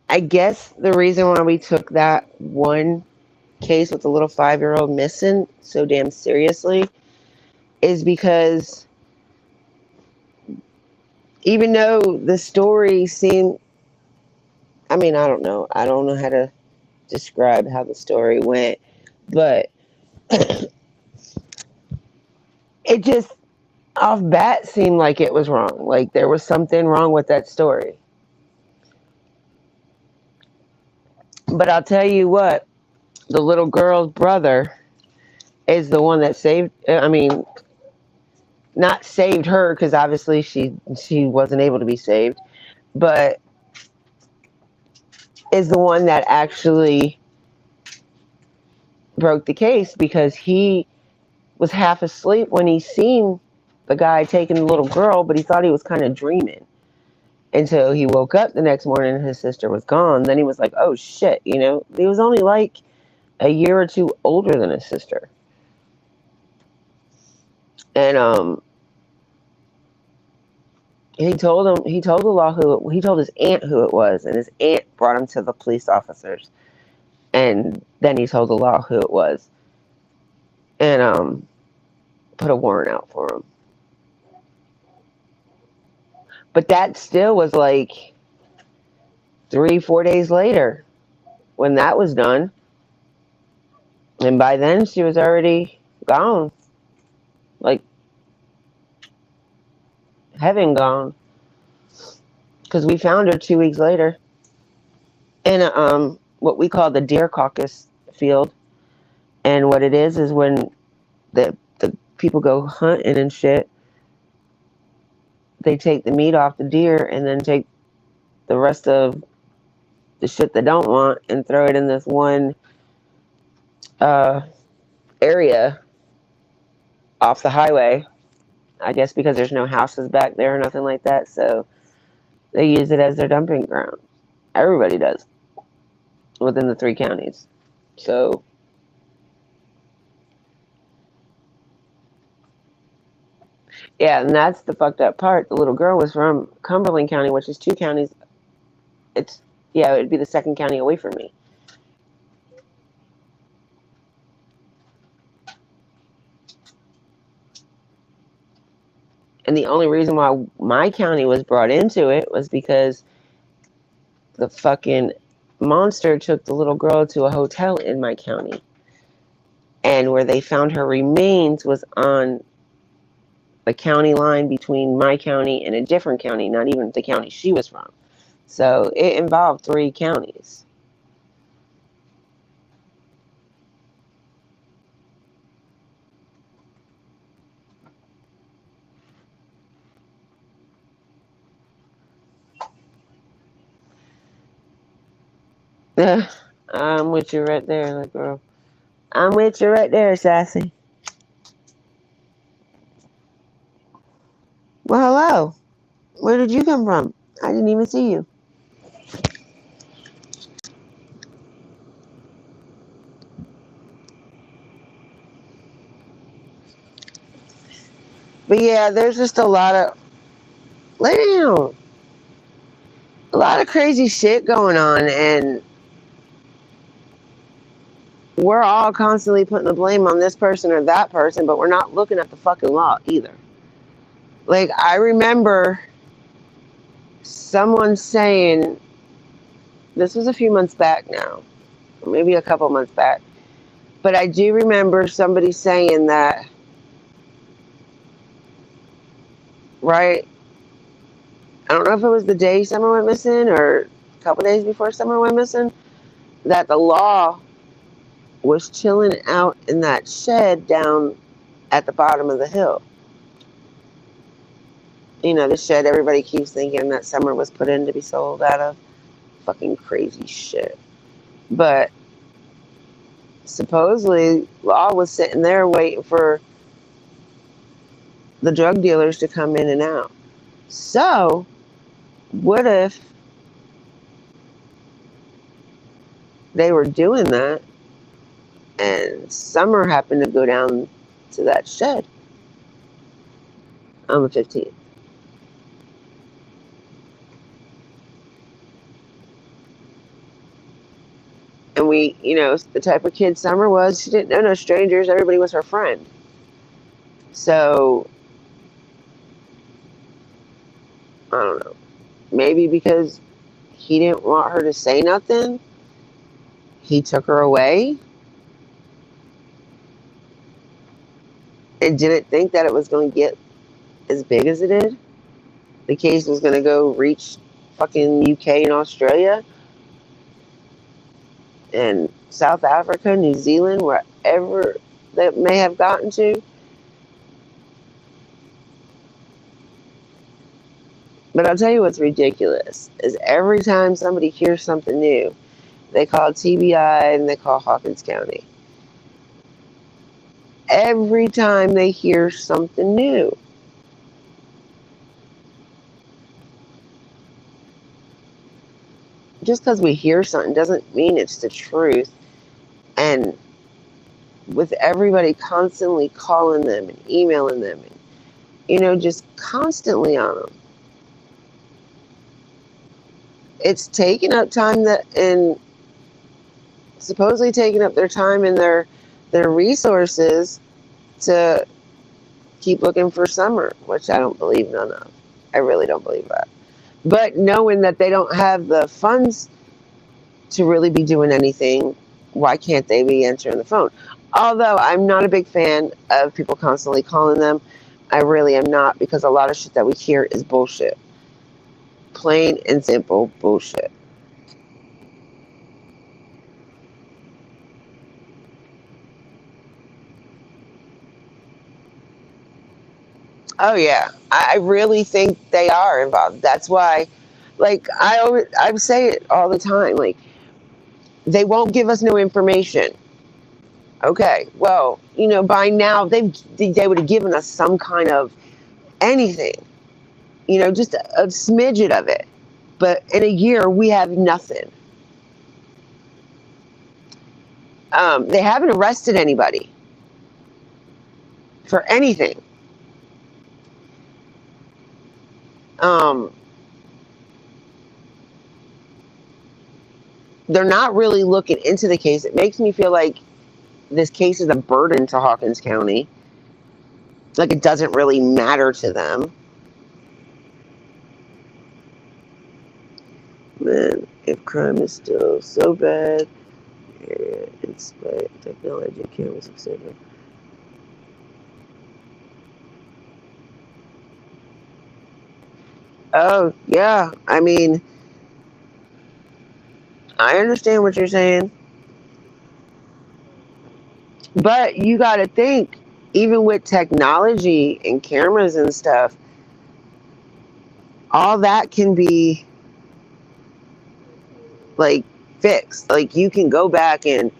I guess the reason why we took that one case with the little 5-year-old missing so damn seriously is because even though the story seemed, I mean, I don't know how to describe how the story went, but it just off bat seemed like it was wrong. Like there was something wrong with that story. But I'll tell you what, the little girl's brother is the one that saved, I mean, not saved her because obviously she wasn't able to be saved, but is the one that actually broke the case because he was half asleep when he seen the guy taking the little girl, but he thought he was kind of dreaming until he woke up the next morning and his sister was gone. Then he was like, oh shit, he was only like a year or two older than his sister. And he told his aunt who it was, and his aunt brought him to the police officers, and then he told the law who it was, and put a warrant out for him. But that still was like 3-4 days later. when that was done. And by then, she was already gone. Like, heaven gone. Because we found her 2 weeks later in a, what we call the deer caucus field. And what it is when the people go hunting and shit, they take the meat off the deer and then take the rest of the shit they don't want and throw it in this one area off the highway. I guess because there's no houses back there or nothing like that, so they use it as their dumping ground. Everybody does within the 3 counties. So yeah, and that's the fucked up part. The little girl was from Cumberland County, which is 2 counties. It'd be the 2nd county away from me. And the only reason why my county was brought into it was because the fucking monster took the little girl to a hotel in my county. And where they found her remains was on the county line between my county and a different county, not even the county she was from. So it involved 3 counties. I'm with you right there, like, girl. I'm with you right there, sassy. Well, hello. Where did you come from? I didn't even see you. But yeah, there's just a lot of... Lay down. A lot of crazy shit going on, and we're all constantly putting the blame on this person or that person, but we're not looking at the fucking law either. Like, I remember someone saying, this was a few months back now, maybe a couple months back, but I do remember somebody saying that, right? I don't know if it was the day Summer went missing or a couple days before Summer went missing, that the law was chilling out in that shed down at the bottom of the hill. You know, the shed everybody keeps thinking that Summer was put in to be sold out of. Fucking crazy shit. But supposedly, law was sitting there waiting for the drug dealers to come in and out. So, what if they were doing that and Summer happened to go down to that shed on the 15th? And we, you know, the type of kid Summer was, she didn't know no strangers. Everybody was her friend. So, I don't know. Maybe because he didn't want her to say nothing, he took her away and didn't think that it was going to get as big as it did. The case was going to go reach fucking UK and Australia and South Africa, New Zealand, wherever that may have gotten to. But I'll tell you what's ridiculous is every time somebody hears something new, they call TBI and they call Hawkins County. Every time they hear something new. Just because we hear something doesn't mean it's the truth. And with everybody constantly calling them and emailing them and, you know, just constantly on them, it's taking up time and supposedly taking up their time and their resources to keep looking for Summer, which I don't believe none of. I really don't believe that. But knowing that they don't have the funds to really be doing anything, why can't they be answering the phone? Although I'm not a big fan of people constantly calling them. I really am not, because a lot of shit that we hear is bullshit. Plain and simple bullshit. Oh yeah, I really think they are involved. That's why, like I say it all the time. Like, they won't give us no information. Okay, well, by now they would have given us some kind of anything. Just a smidget of it. But in a year, we have nothing. They haven't arrested anybody for anything. Um, they're not really looking into the case. It makes me feel like this case is a burden to Hawkins County. Like, it doesn't really matter to them. Man, if crime is still so bad, in spite of technology, cameras, etc. Oh, yeah. I mean, I understand what you're saying. But you got to think, even with technology and cameras and stuff, all that can be like fixed. Like, you can go back and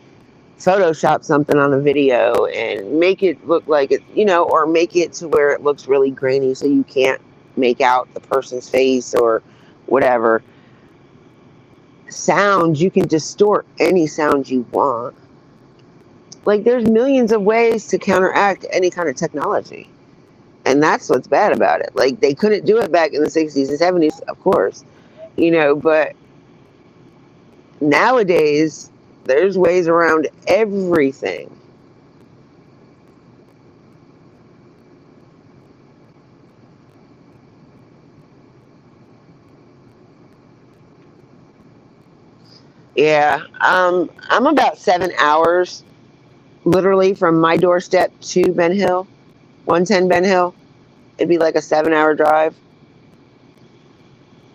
Photoshop something on the video and make it look like it, or make it to where it looks really grainy so you can't make out the person's face or whatever. Sound, you can distort any sound you want. Like, there's millions of ways to counteract any kind of technology. And that's what's bad about it. Like, they couldn't do it back in the 60s and 70s, of course, but nowadays, there's ways around everything. Yeah, I'm about 7 hours, literally, from my doorstep to Ben Hill, 110 Ben Hill. It'd be like a 7 hour drive.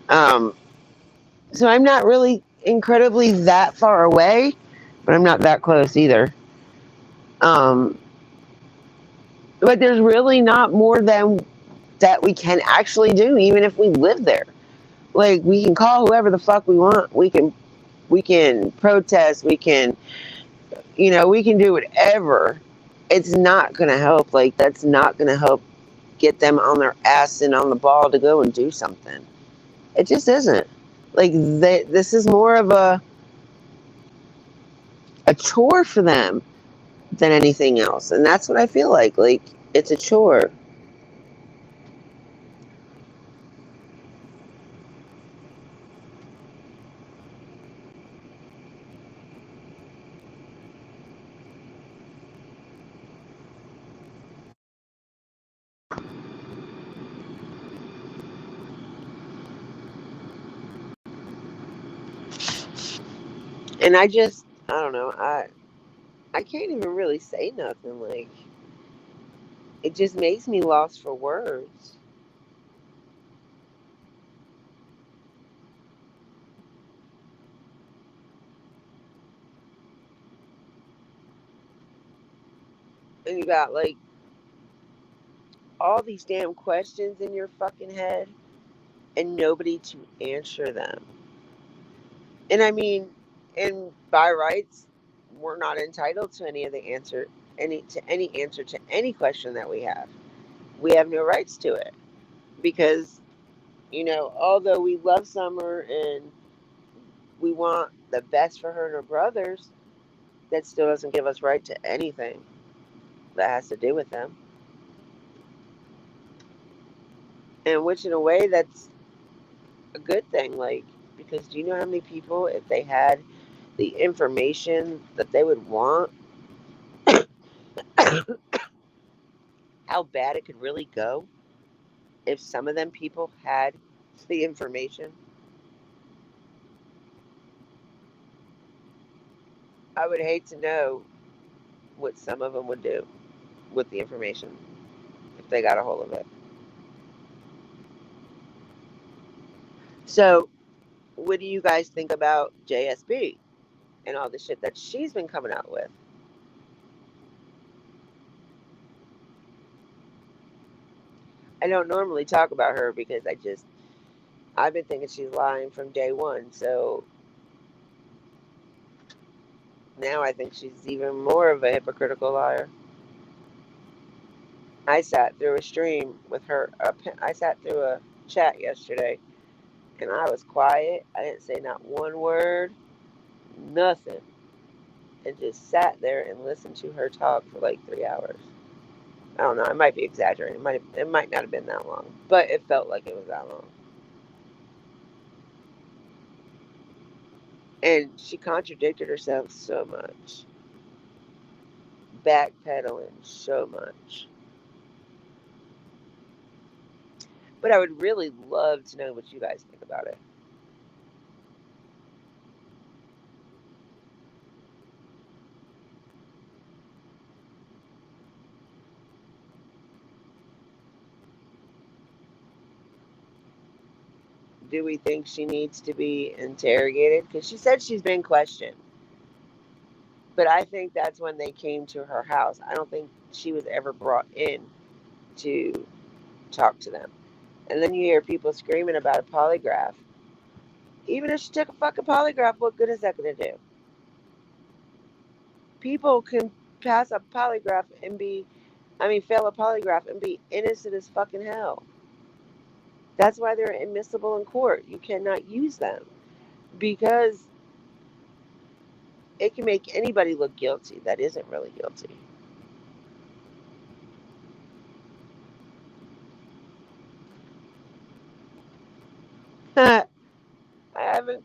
Um, so I'm not really incredibly that far away, but I'm not that close either. Um, but there's really not more than that we can actually do, even if we live there. Like, we can call whoever the fuck we want. We can protest. We can do whatever. It's not gonna help. Like, that's not gonna help get them on their ass and on the ball to go and do something. It just isn't. Like, this is more of a chore for them than anything else, and that's what I feel like. Like, it's a chore. And I don't know. I can't even really say nothing. Like, it just makes me lost for words. And you got, like, all these damn questions in your fucking head and nobody to answer them. And I mean, and by rights, we're not entitled to any answer to any question that we have. We have no rights to it because, although we love Summer and we want the best for her and her brothers, that still doesn't give us right to anything that has to do with them. And which, in a way, that's a good thing. Like, because do you know how many people, if they had the information that they would want, how bad it could really go if some of them people had the information? I would hate to know what some of them would do with the information if they got a hold of it. So, what do you guys think about JSB and all the shit that she's been coming out with? I don't normally talk about her because I've been thinking she's lying from day one. So now I think she's even more of a hypocritical liar. I sat through a stream with her. I sat through a chat yesterday, and I was quiet. I didn't say not one word, nothing, and just sat there and listened to her talk for like 3 hours. I don't know. I might be exaggerating. It might not have been that long, but it felt like it was that long. And she contradicted herself so much, backpedaling so much. But I would really love to know what you guys think about it. Do we think she needs to be interrogated? Because she said she's been questioned. But I think that's when they came to her house. I don't think she was ever brought in to talk to them. And then you hear people screaming about a polygraph. Even if she took a fucking polygraph, what good is that going to do? People can pass a polygraph and fail a polygraph and be innocent as fucking hell. That's why they're admissible in court. You cannot use them because it can make anybody look guilty that isn't really guilty. I haven't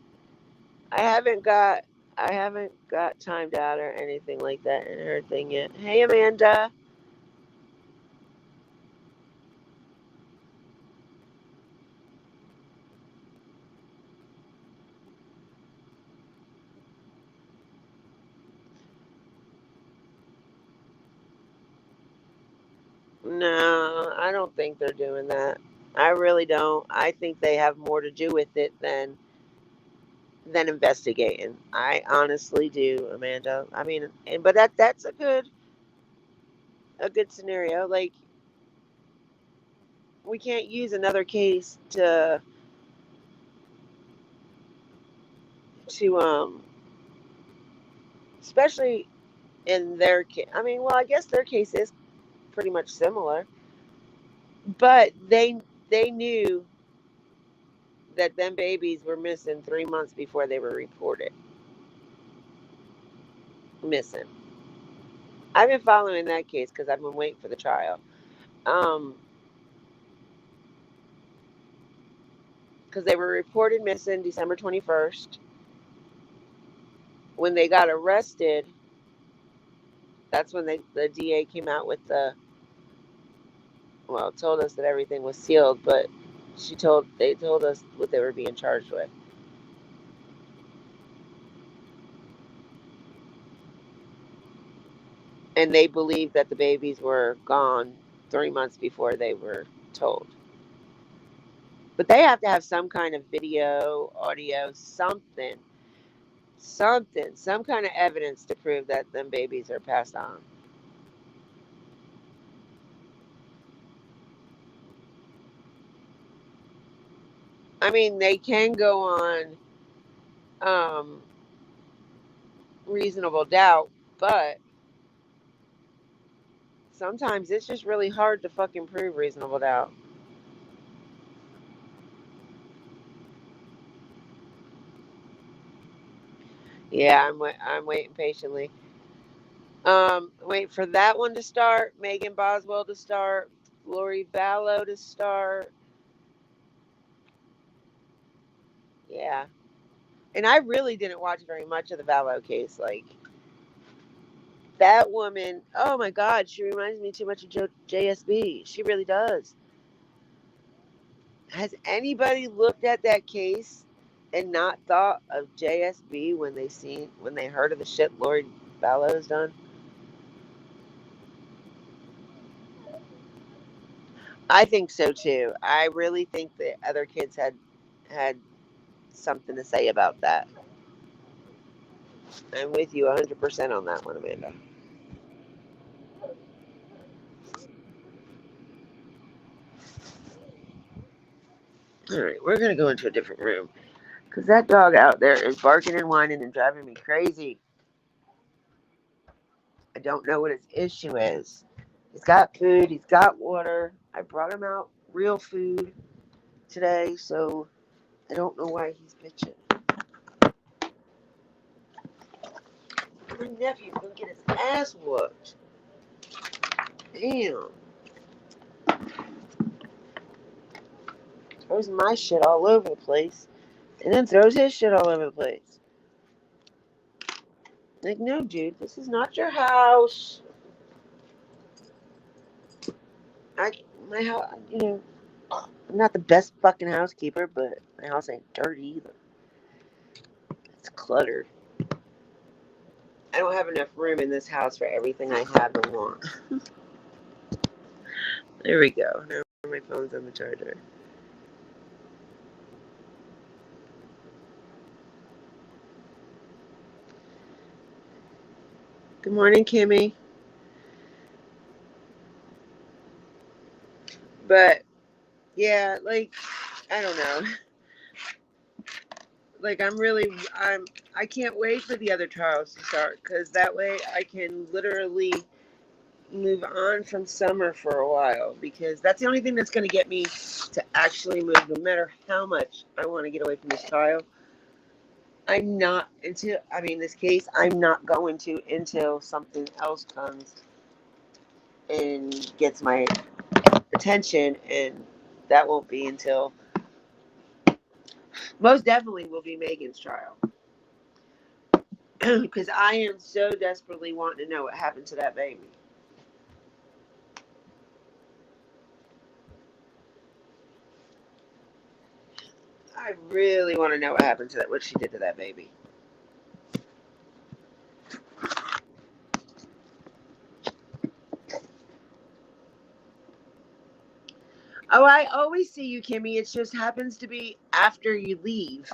I haven't got I haven't got timed out or anything like that in her thing yet. Hey Amanda. No, I don't think they're doing that. I really don't. I think they have more to do with it than investigating. I honestly do, Amanda. I mean, but that's a good scenario. Like we can't use another case to especially in their case. I mean, well, I guess their case is pretty much similar, but they knew that them babies were missing 3 months before they were reported missing. I've been following that case because I've been waiting for the trial. Um, because they were reported missing December 21st. When they got arrested, that's when the DA came out with told us that everything was sealed, but they told us what they were being charged with. And they believed that the babies were gone 3 months before they were told. But they have to have some kind of video, audio, some kind of evidence to prove that them babies are passed on. I mean, they can go on um, reasonable doubt, but sometimes it's just really hard to fucking prove reasonable doubt. Yeah, I'm waiting patiently. Wait for that one to start, Megan Boswell to start, Lori Vallow to start. Yeah. And I really didn't watch very much of the Vallow case. Like, that woman, oh my God, she reminds me too much of JSB. She really does. Has anybody looked at that case and not thought of JSB when they heard of the shit Lori Ballow's done? I think so too. I really think that other kids had something to say about that. I'm with you 100% on that one, Amanda. All right, we're gonna go into a different room because that dog out there is barking and whining and driving me crazy. I don't know what his issue is. He's got food, he's got water. I brought him out real food today, so I don't know why he's bitching. My nephew's gonna get his ass whooped. Damn. Throws my shit all over the place. And then throws his shit all over the place. Like, no, dude, this is not your house. I, my house, I'm not the best fucking housekeeper, but my house ain't dirty either. It's cluttered. I don't have enough room in this house for everything I have and want. There we go. Now my phone's on the charger. Good morning, Kimmy. But yeah, like, I don't know. Like, I can't wait for the other trials to start because that way I can literally move on from summer for a while because that's the only thing that's going to get me to actually move, no matter how much I want to get away from this trial. I'm not until, I mean, this case, I'm not going to until something else comes and gets my attention, and that won't be until most definitely will be Megan's trial. Because I am so desperately wanting to know what happened to that baby. I really want to know what happened to that, what she did to that baby. Oh, I always see you, Kimmy. It just happens to be after you leave.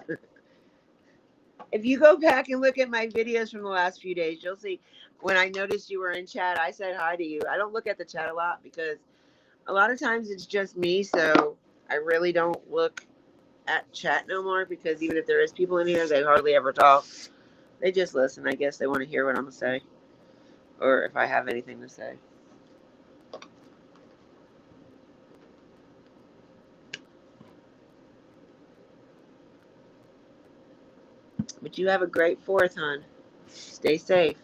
If you go back and look at my videos from the last few days, you'll see when I noticed you were in chat, I said hi to you. I don't look at the chat a lot because a lot of times it's just me, so I really don't look at chat no more because even if there is people in here, they hardly ever talk. They just listen. I guess they want to hear what I'm going to say or if I have anything to say. But you have a great 4th, hon. Stay safe.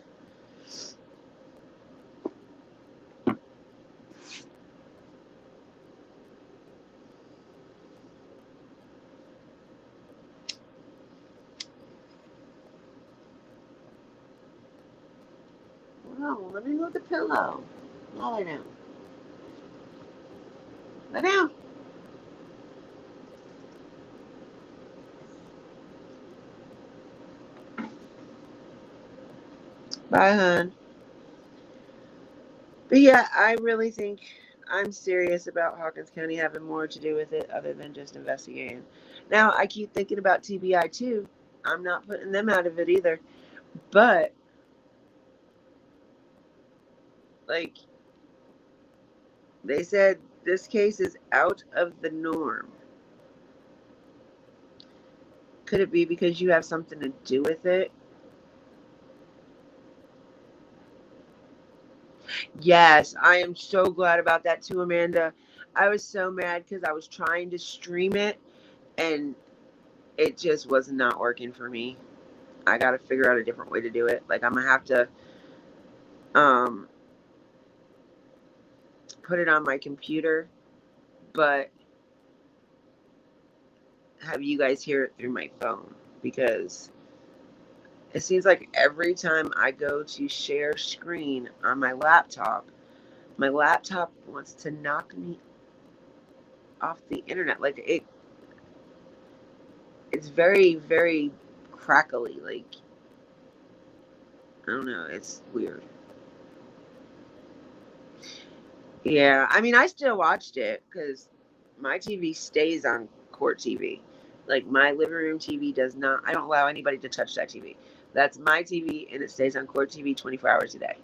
No, let me move the pillow. Lie down. Lie down. Bye, hon. But yeah, I really think I'm serious about Hawkins County having more to do with it other than just investigating. Now, I keep thinking about TBI too. I'm not putting them out of it either. But, like, they said this case is out of the norm. Could it be because you have something to do with it? Yes, I am so glad about that too, Amanda. I was so mad because I was trying to stream it and it just was not working for me. I got to figure out a different way to do it. Like, I'm going to have to um, put it on my computer, but have you guys hear it through my phone because it seems like every time I go to share screen on my laptop wants to knock me off the internet. Like, It's very, very crackly. Like, I don't know. It's weird. Yeah, I mean, I still watched it because my TV stays on court TV. Like, my living room TV does not, I don't allow anybody to touch that TV. That's my TV, and it stays on court TV 24 hours a day.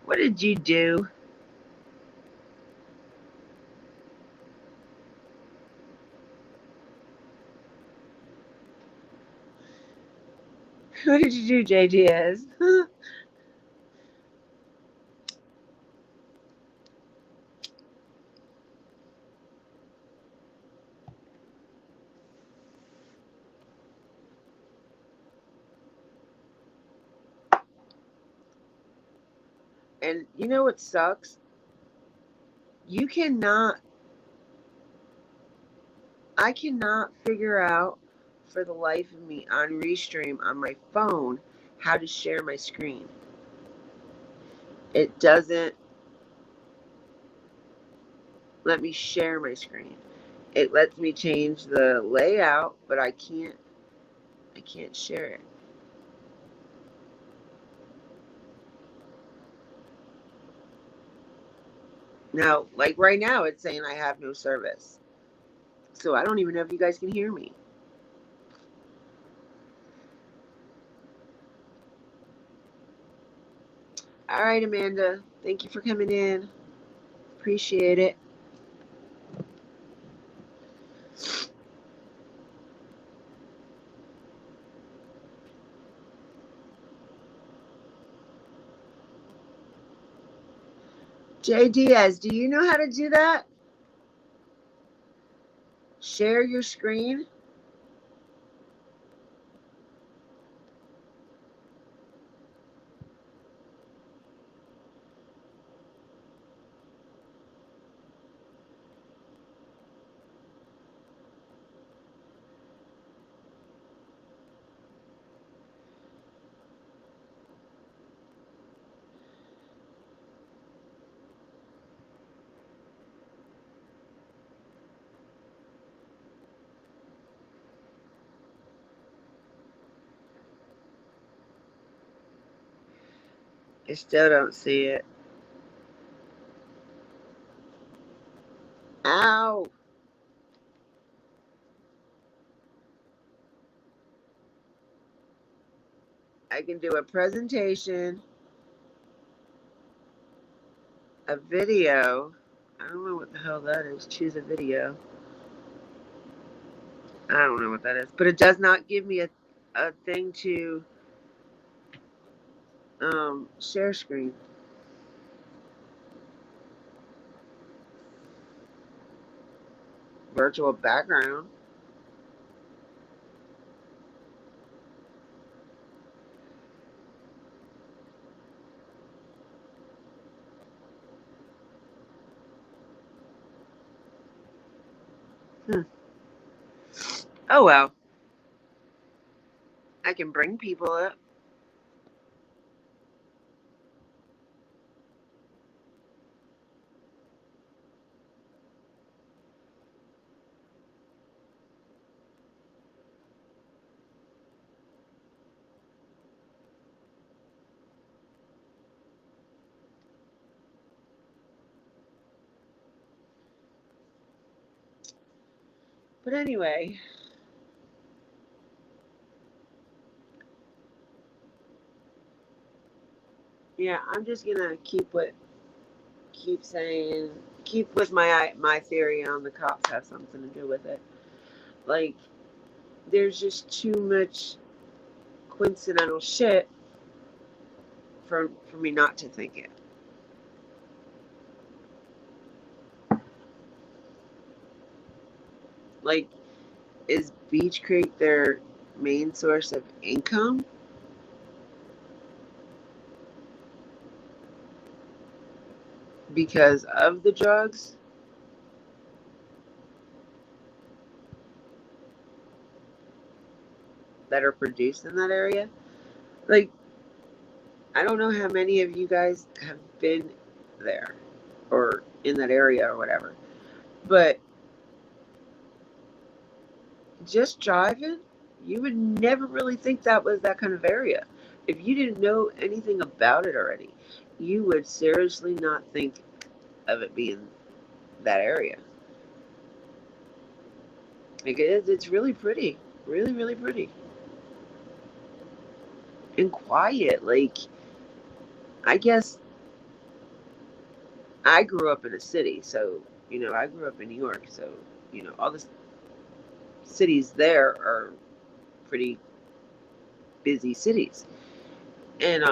What did you do? What did you do, JDS? And you know what sucks? You cannot, I cannot figure out for the life of me on Restream on my phone how to share my screen. It doesn't let me share my screen. It lets me change the layout, but I can't share it. Now, like right now, it's saying I have no service. So I don't even know if you guys can hear me. All right, Amanda. Thank you for coming in. Appreciate it. Jay Diaz, do you know how to do that? Share your screen? I still don't see it. Ow. I can do a presentation, a video. I don't know what the hell that is. Choose a video. I don't know what that is. But it does not give me a thing to share screen. Virtual background. Oh well. I can bring people up. But anyway. Yeah, I'm just gonna keep with my theory on the cops have something to do with it. Like, there's just too much coincidental shit for me not to think it. Like, is Beach Creek their main source of income? Because of the drugs that are produced in that area? Like, I don't know how many of you guys have been there or in that area or whatever, but just driving, you would never really think that was that kind of area. If you didn't know anything about it already, you would seriously not think of it being that area. Like it is, it's really pretty. Really, really pretty. And quiet. Like, I guess I grew up in a city, so, I grew up in New York, so, all the cities there are pretty busy cities. And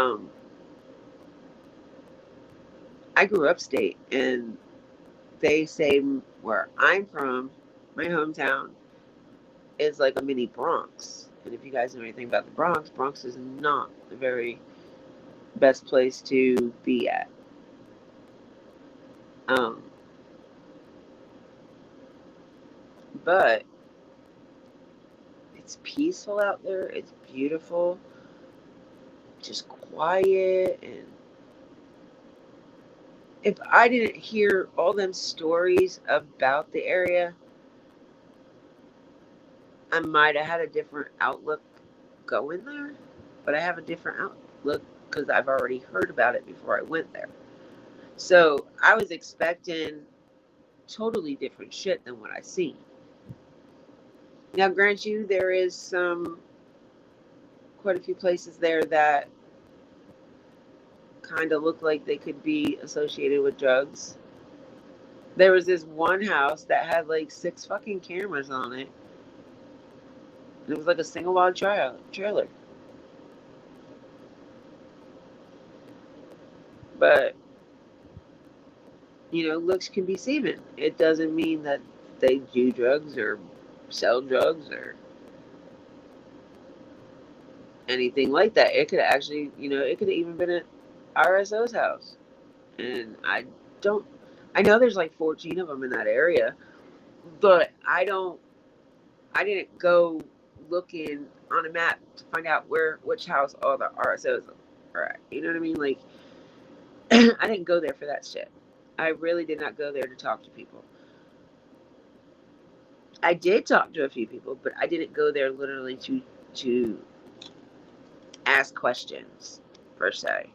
I grew upstate, and they say where I'm from, my hometown, is like a mini Bronx. And if you guys know anything about the Bronx, Bronx is not the very best place to be at. Um, but it's peaceful out there. It's beautiful, just quiet. And if I didn't hear all them stories about the area, I might have had a different outlook going there. But I have a different outlook because I've already heard about it before I went there. So I was expecting totally different shit than what I see. Now, grant you, there is quite a few places there that kind of look like they could be associated with drugs. There was this one house that had like 6 fucking cameras on it. It was like a single wide trailer. But, looks can be deceiving. It doesn't mean that they do drugs or sell drugs or anything like that. It could actually, it could have even been at RSO's house. And I know there's like 14 of them in that area, but I didn't go looking on a map to find out which house all the RSOs are at. You know what I mean? Like, I didn't go there for that shit. I really did not go there to talk to people. I did talk to a few people, but I didn't go there literally to ask questions, per se.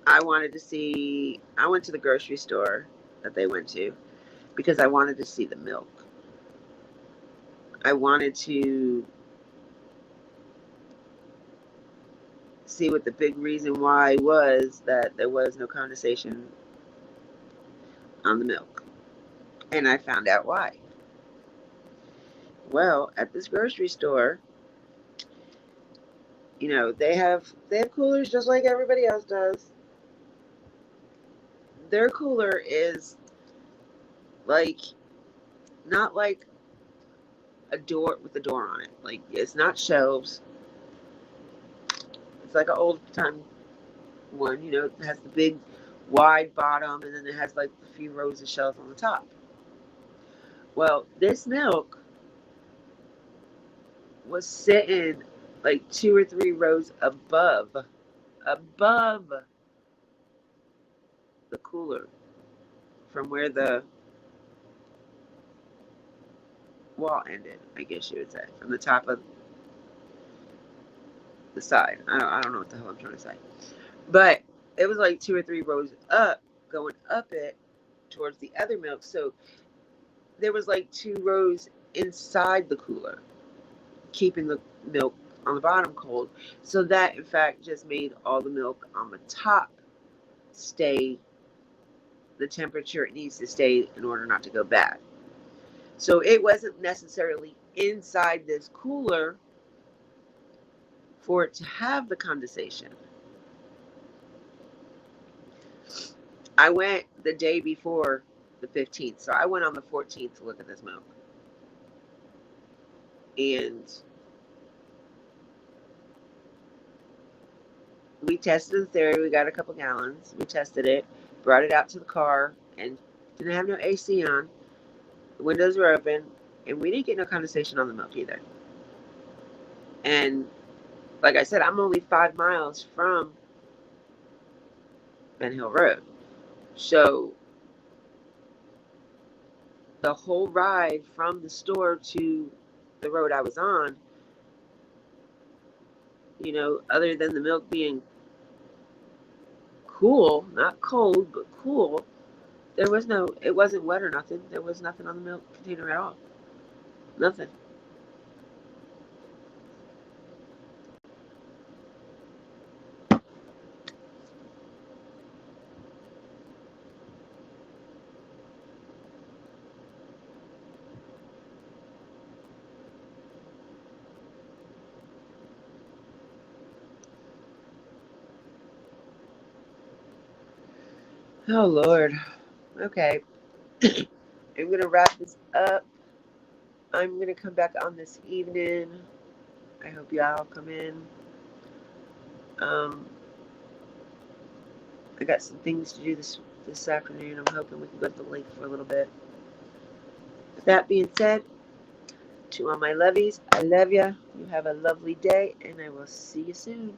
I went to the grocery store that they went to because I wanted to see the milk. I wanted to see what the big reason why was that there was no condensation on the milk. And I found out why. Well, at this grocery store, they have coolers just like everybody else does. Their cooler is like not like a door with a door on it. Like, it's not shelves. It's like an old time one, it has the big wide bottom and then it has like a few rows of shelves on the top. Well, this milk was sitting like 2 or 3 rows above the cooler from where the wall ended, I guess you would say, from the top of the side. I don't know what the hell I'm trying to say, but it was like 2 or 3 rows up, going up it towards the other milk. So there was like 2 rows inside the cooler, keeping the milk on the bottom cold. So that, in fact, just made all the milk on the top stay the temperature it needs to stay in order not to go bad. So it wasn't necessarily inside this cooler for it to have the condensation. I went the day before the 15th. So I went on the 14th to look at this milk. And we tested the theory. We got a couple gallons. We tested it, brought it out to the car, and didn't have no AC on. The windows were open, and we didn't get no condensation on the milk either. And like I said, I'm only 5 miles from Ben Hill Road. So the whole ride from the store to the road I was on, you know, other than the milk being cool, not cold, but cool, there was no, it wasn't wet or nothing. There was nothing on the milk container at all. Nothing. Oh, Lord. Okay. I'm going to wrap this up. I'm going to come back on this evening. I hope y'all come in. Um, I got some things to do this afternoon. I'm hoping we can go to the lake for a little bit. With that being said, to all my lovies, I love ya. You have a lovely day, and I will see you soon.